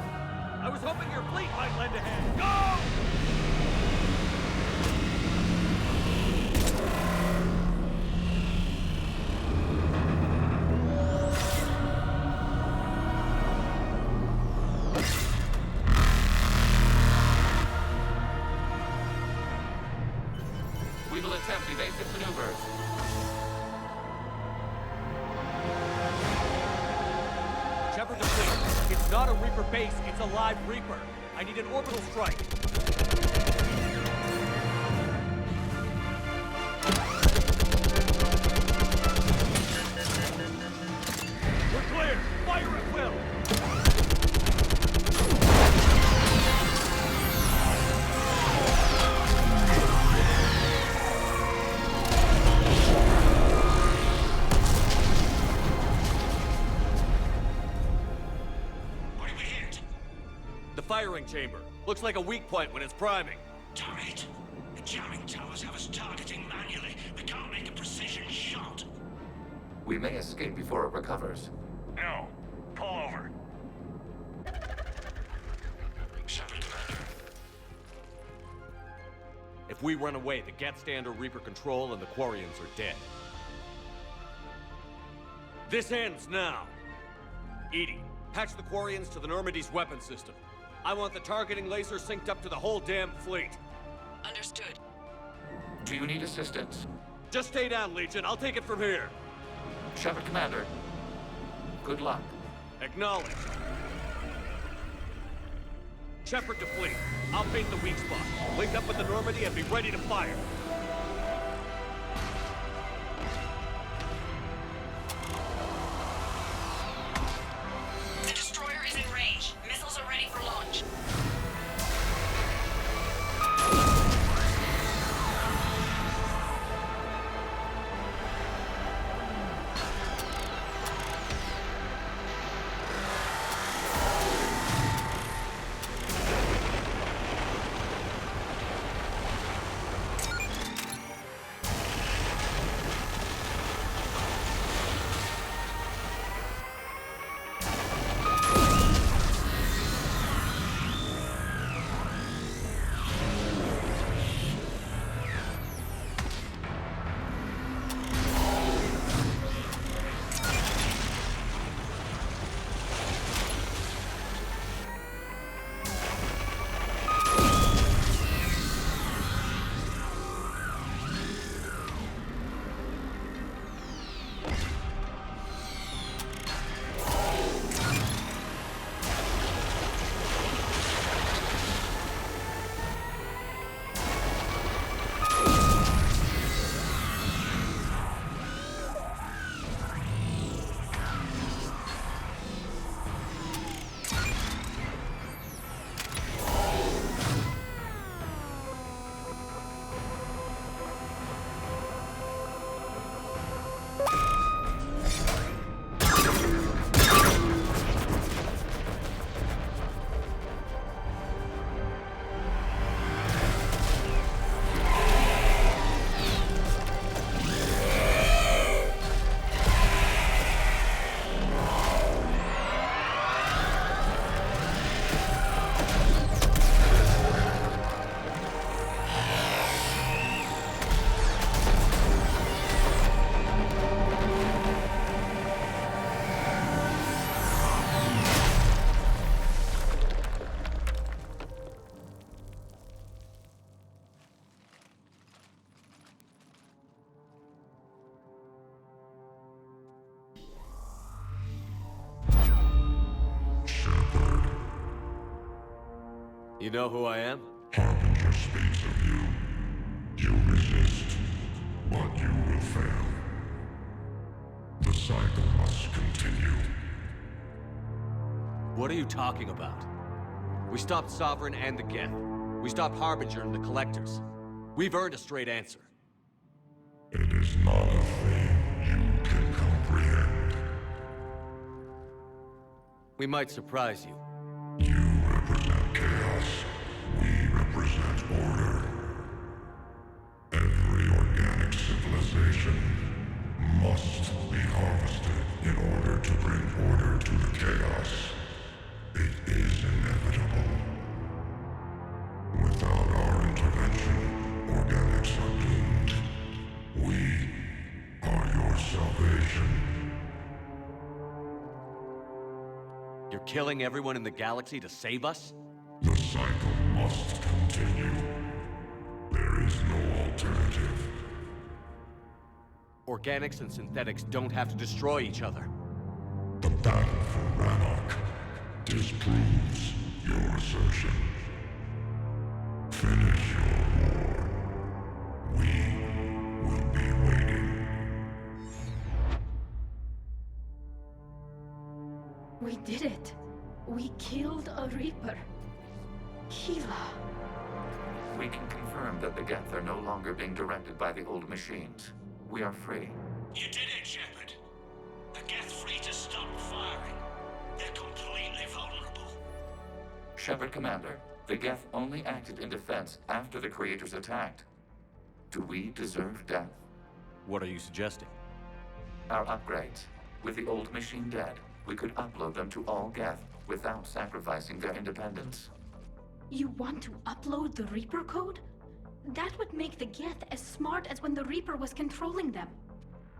I was hoping your fleet might lend a hand. Go! We will attempt evasive maneuvers. Shepard to fleet. It's not a Reaper base, it's a live Reaper. I need an orbital strike. We're clear! Fire at will! What did we hit? The firing chamber. Looks like a weak point when it's priming. Damn it! The jamming towers have us targeting manually. We can't make a precision shot. We may escape before it recovers. No. Pull over. Shepard, Commander. If we run away, the Geth stand under Reaper control and the Quarians are dead. This ends now. Edie, patch the Quarians to the Normandy's weapon system. I want the targeting laser synced up to the whole damn fleet. Understood. Do you need assistance? Just stay down, Legion. I'll take it from here. Shepard, Commander. Good luck. Acknowledged. Shepard to fleet. I'll paint the weak spot. Link up with the Normandy and be ready to fire. The destroyer is in range. Missiles are ready for launch. You know who I am? Harbinger speaks of you. You resist, but you will fail. The cycle must continue. What are you talking about? We stopped Sovereign and the Geth. We stopped Harbinger and the Collectors. We've earned a straight answer. It is not a thing you can comprehend. We might surprise you. You represent chaos. We represent order. Every organic civilization must be harvested in order to bring order to the chaos. It is inevitable. Without our intervention, organics are doomed. We are your salvation. You're killing everyone in the galaxy to save us? The cycle must continue. There is no alternative. Organics and synthetics don't have to destroy each other. The battle for Rannoch disproves your assertion. Finish your war. We will be waiting. We did it. We killed a Reaper. Hila. We can confirm that the Geth are no longer being directed by the old machines. We are free. You did it, Shepard. The Geth free to stop firing. They're completely vulnerable. Shepard Commander, the Geth only acted in defense after the Creators attacked. Do we deserve death? What are you suggesting? Our upgrades. With the old machine dead, we could upload them to all Geth without sacrificing their independence. You want to upload the Reaper code? That would make the Geth as smart as when the Reaper was controlling them.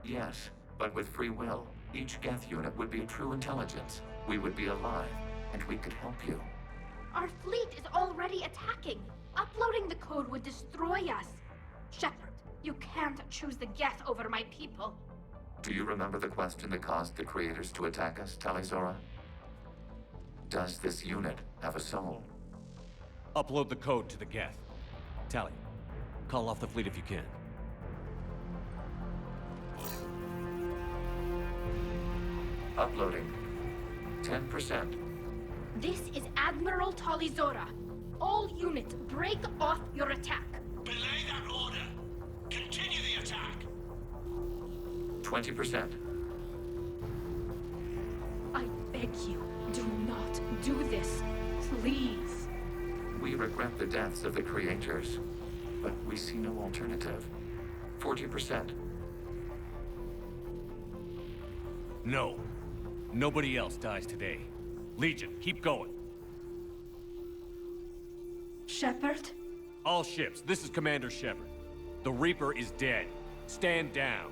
Yes, but with free will, each Geth unit would be a true intelligence. We would be alive, and we could help you. Our fleet is already attacking. Uploading the code would destroy us. Shepard, you can't choose the Geth over my people. Do you remember the question that caused the Creators to attack us, Talizora? Does this unit have a soul? Upload the code to the Geth. Tally, call off the fleet if you can. Uploading. 10%. This is Admiral Talizora. All units, break off your attack. Belay that order. Continue the attack. 20%. I beg you, do not do this. Please. We regret the deaths of the Creators, but we see no alternative. 40%. No. Nobody else dies today. Legion, keep going. Shepard? All ships, this is Commander Shepard. The Reaper is dead. Stand down.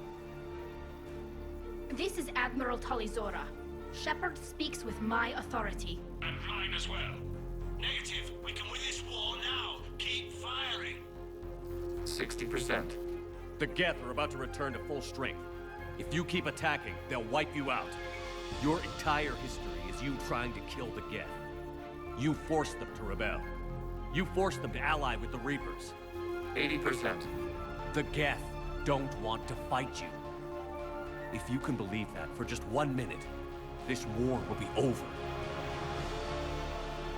This is Admiral Talizora. Shepard speaks with my authority. And mine as well. Negative. We can win this war now. Keep firing. 60%. The Geth are about to return to full strength. If you keep attacking, they'll wipe you out. Your entire history is you trying to kill the Geth. You forced them to rebel. You forced them to ally with the Reapers. 80%. The Geth don't want to fight you. If you can believe that for just 1 minute, this war will be over.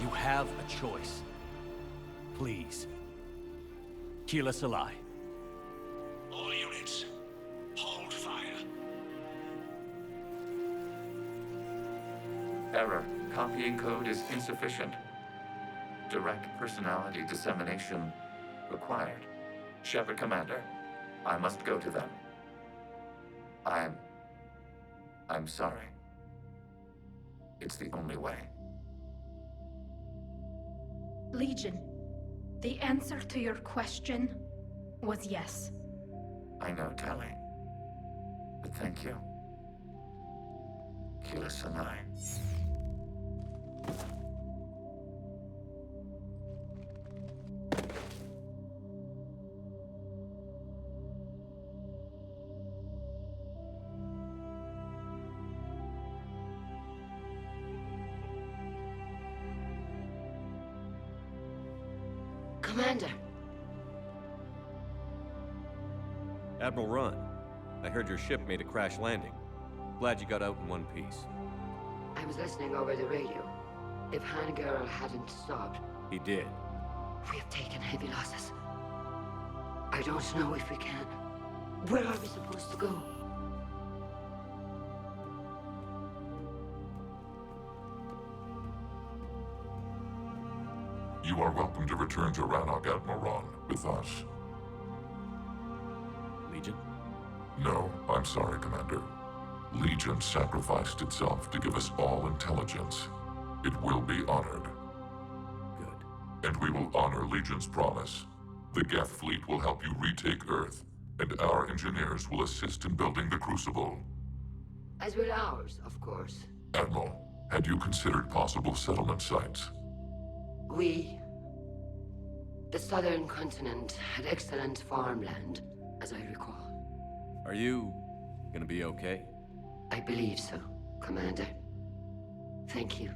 You have a choice. Please. Keela Salai. All units, hold fire. Error. Copying code is insufficient. Direct personality dissemination required. Shepard Commander, I must go to them. I'm sorry. It's the only way. Legion, the answer to your question was yes. I know, Tally. But thank you. Keela Sanai. Commander. Admiral Ron, I heard your ship made a crash landing. Glad you got out in one piece. I was listening over the radio. If Hangara hadn't stopped... He did. We have taken heavy losses. I don't know if we can. Where are we supposed to go? You are welcome to return to Rannoch, Admiral Ron, with us. Legion? No, I'm sorry, Commander. Legion sacrificed itself to give us all intelligence. It will be honored. Good. And we will honor Legion's promise. The Geth fleet will help you retake Earth, and our engineers will assist in building the Crucible. As will ours, of course. Admiral, had you considered possible settlement sites? The southern continent had excellent farmland, as I recall. Are you gonna be okay? I believe so, Commander. Thank you.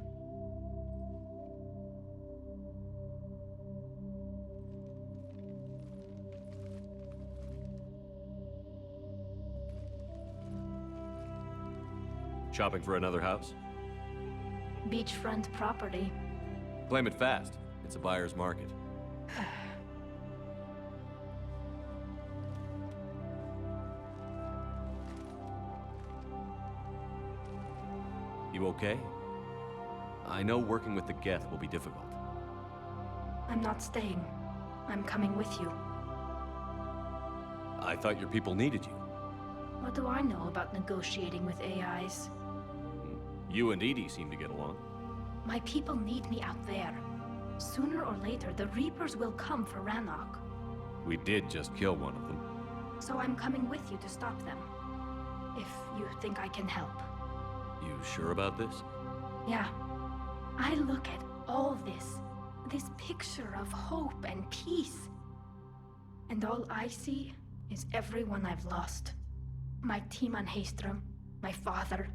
Shopping for another house? Beachfront property. Claim it fast. It's a buyer's market. You okay? I know working with the Geth will be difficult. I'm not staying. I'm coming with you. I thought your people needed you. What do I know about negotiating with AIs? You and Edie seem to get along. My people need me out there. Sooner or later, the Reapers will come for Rannoch. We did just kill one of them. So I'm coming with you to stop them. If you think I can help. You sure about this? Yeah. I look at all this picture of hope and peace. And all I see is everyone I've lost. My team on Haestrom, my father,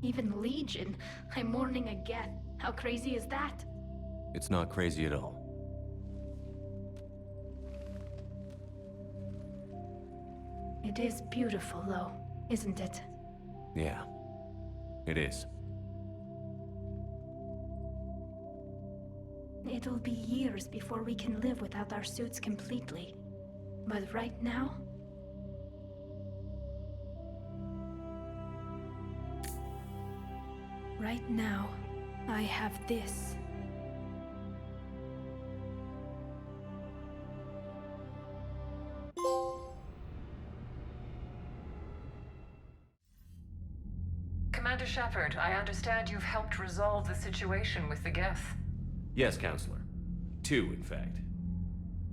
even Legion. I'm mourning a Geth. How crazy is that? It's not crazy at all. It is beautiful, though, isn't it? Yeah, it is. It'll be years before we can live without our suits completely. But right now... Right now, I have this. Commander Shepard, I understand you've helped resolve the situation with the Geth. Yes, Counselor. 2, in fact.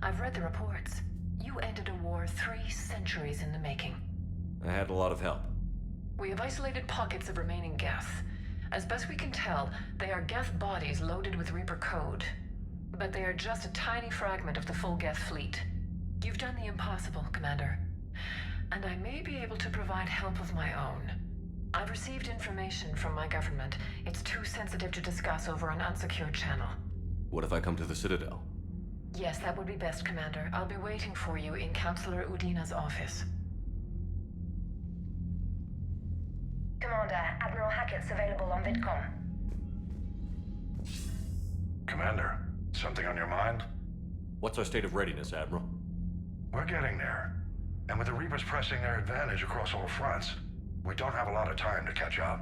I've read the reports. You ended a war 3 centuries in the making. I had a lot of help. We have isolated pockets of remaining Geth. As best we can tell, they are Geth bodies loaded with Reaper code. But they are just a tiny fragment of the full Geth fleet. You've done the impossible, Commander. And I may be able to provide help of my own. I've received information from my government. It's too sensitive to discuss over an unsecured channel. What if I come to the Citadel? Yes, that would be best, Commander. I'll be waiting for you in Counselor Udina's office. Commander, Admiral Hackett's available on VidCom. Commander, something on your mind? What's our state of readiness, Admiral? We're getting there. And with the Reapers pressing their advantage across all fronts, we don't have a lot of time to catch up.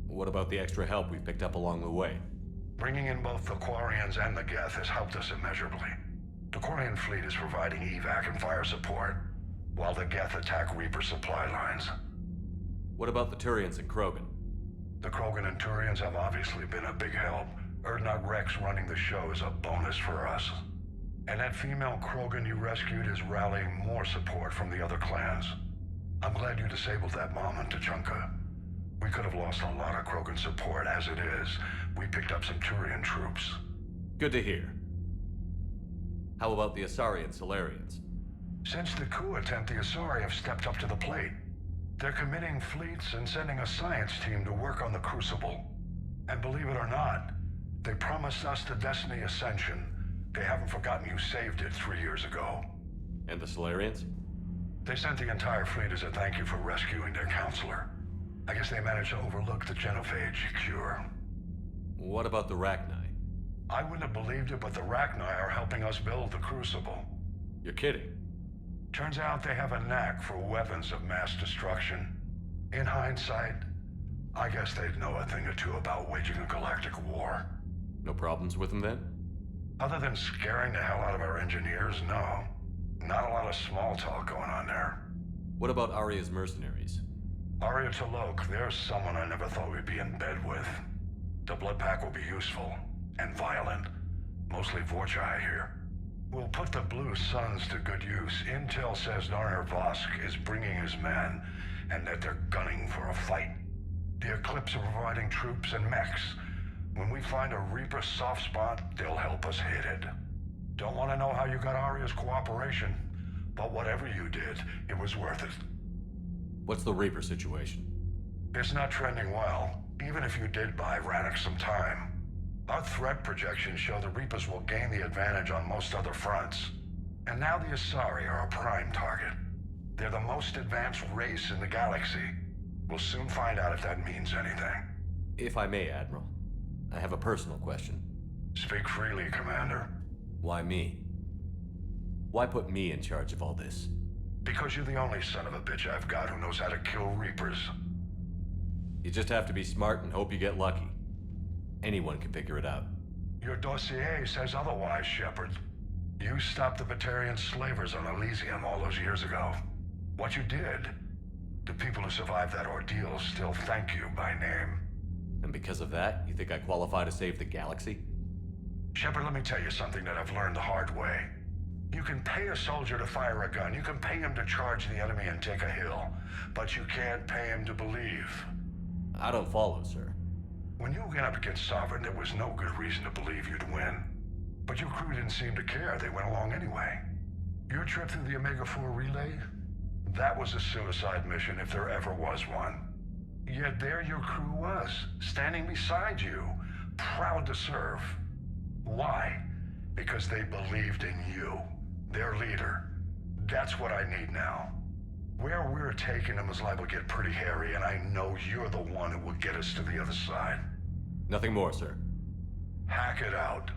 What about the extra help we've picked up along the way? Bringing in both the Quarians and the Geth has helped us immeasurably. The Quarian fleet is providing evac and fire support, while the Geth attack Reaper supply lines. What about the Turians and Krogan? The Krogan and Turians have obviously been a big help. Urdnot Rex running the show is a bonus for us. And that female Krogan you rescued is rallying more support from the other clans. I'm glad you disabled that bomb on Tachanka. We could have lost a lot of Krogan support. As it is, we picked up some Turian troops. Good to hear. How about the Asari and Solarians? Since the coup attempt, the Asari have stepped up to the plate. They're committing fleets and sending a science team to work on the Crucible. And believe it or not, they promised us the Destiny Ascension, They haven't forgotten you saved it 3 years ago. And the Solarians? They sent the entire fleet as a thank you for rescuing their counselor. I guess they managed to overlook the genophage cure. What about the Rachni? I wouldn't have believed it, but the Rachni are helping us build the Crucible. You're kidding. Turns out they have a knack for weapons of mass destruction. In hindsight, I guess they'd know a thing or two about waging a galactic war. No problems with them then? Other than scaring the hell out of our engineers, no. Not a lot of small talk going on there. What about Arya's mercenaries? Arya T'Loak, there's someone I never thought we'd be in bed with. The blood pack will be useful, and violent. Mostly Vorcha here. We'll put the Blue Suns to good use. Intel says Narner Vosk is bringing his men, and that they're gunning for a fight. The Eclipse are providing troops and mechs. When we find a Reaper soft spot, they'll help us hit it. Don't want to know how you got Arya's cooperation, but whatever you did, it was worth it. What's the Reaper situation? It's not trending well, even if you did buy Rannoch some time. Our threat projections show the Reapers will gain the advantage on most other fronts. And now the Asari are a prime target. They're the most advanced race in the galaxy. We'll soon find out if that means anything. If I may, Admiral, I have a personal question. Speak freely, Commander. Why me? Why put me in charge of all this? Because you're the only son of a bitch I've got who knows how to kill Reapers. You just have to be smart and hope you get lucky. Anyone can figure it out. Your dossier says otherwise, Shepard. You stopped the Batarian slavers on Elysium all those years ago. What you did, the people who survived that ordeal still thank you by name. And because of that, you think I qualify to save the galaxy? Shepard, let me tell you something that I've learned the hard way. You can pay a soldier to fire a gun, you can pay him to charge the enemy and take a hill, but you can't pay him to believe. I don't follow, sir. When you went up against Sovereign, there was no good reason to believe you'd win. But your crew didn't seem to care, they went along anyway. Your trip through the Omega-4 relay? That was a suicide mission if there ever was one. Yet there your crew was, standing beside you, proud to serve. Why? Because they believed in you, their leader. That's what I need now. Where we're taking them is liable to get pretty hairy, and I know you're the one who will get us to the other side. Nothing more, sir. Hack it out.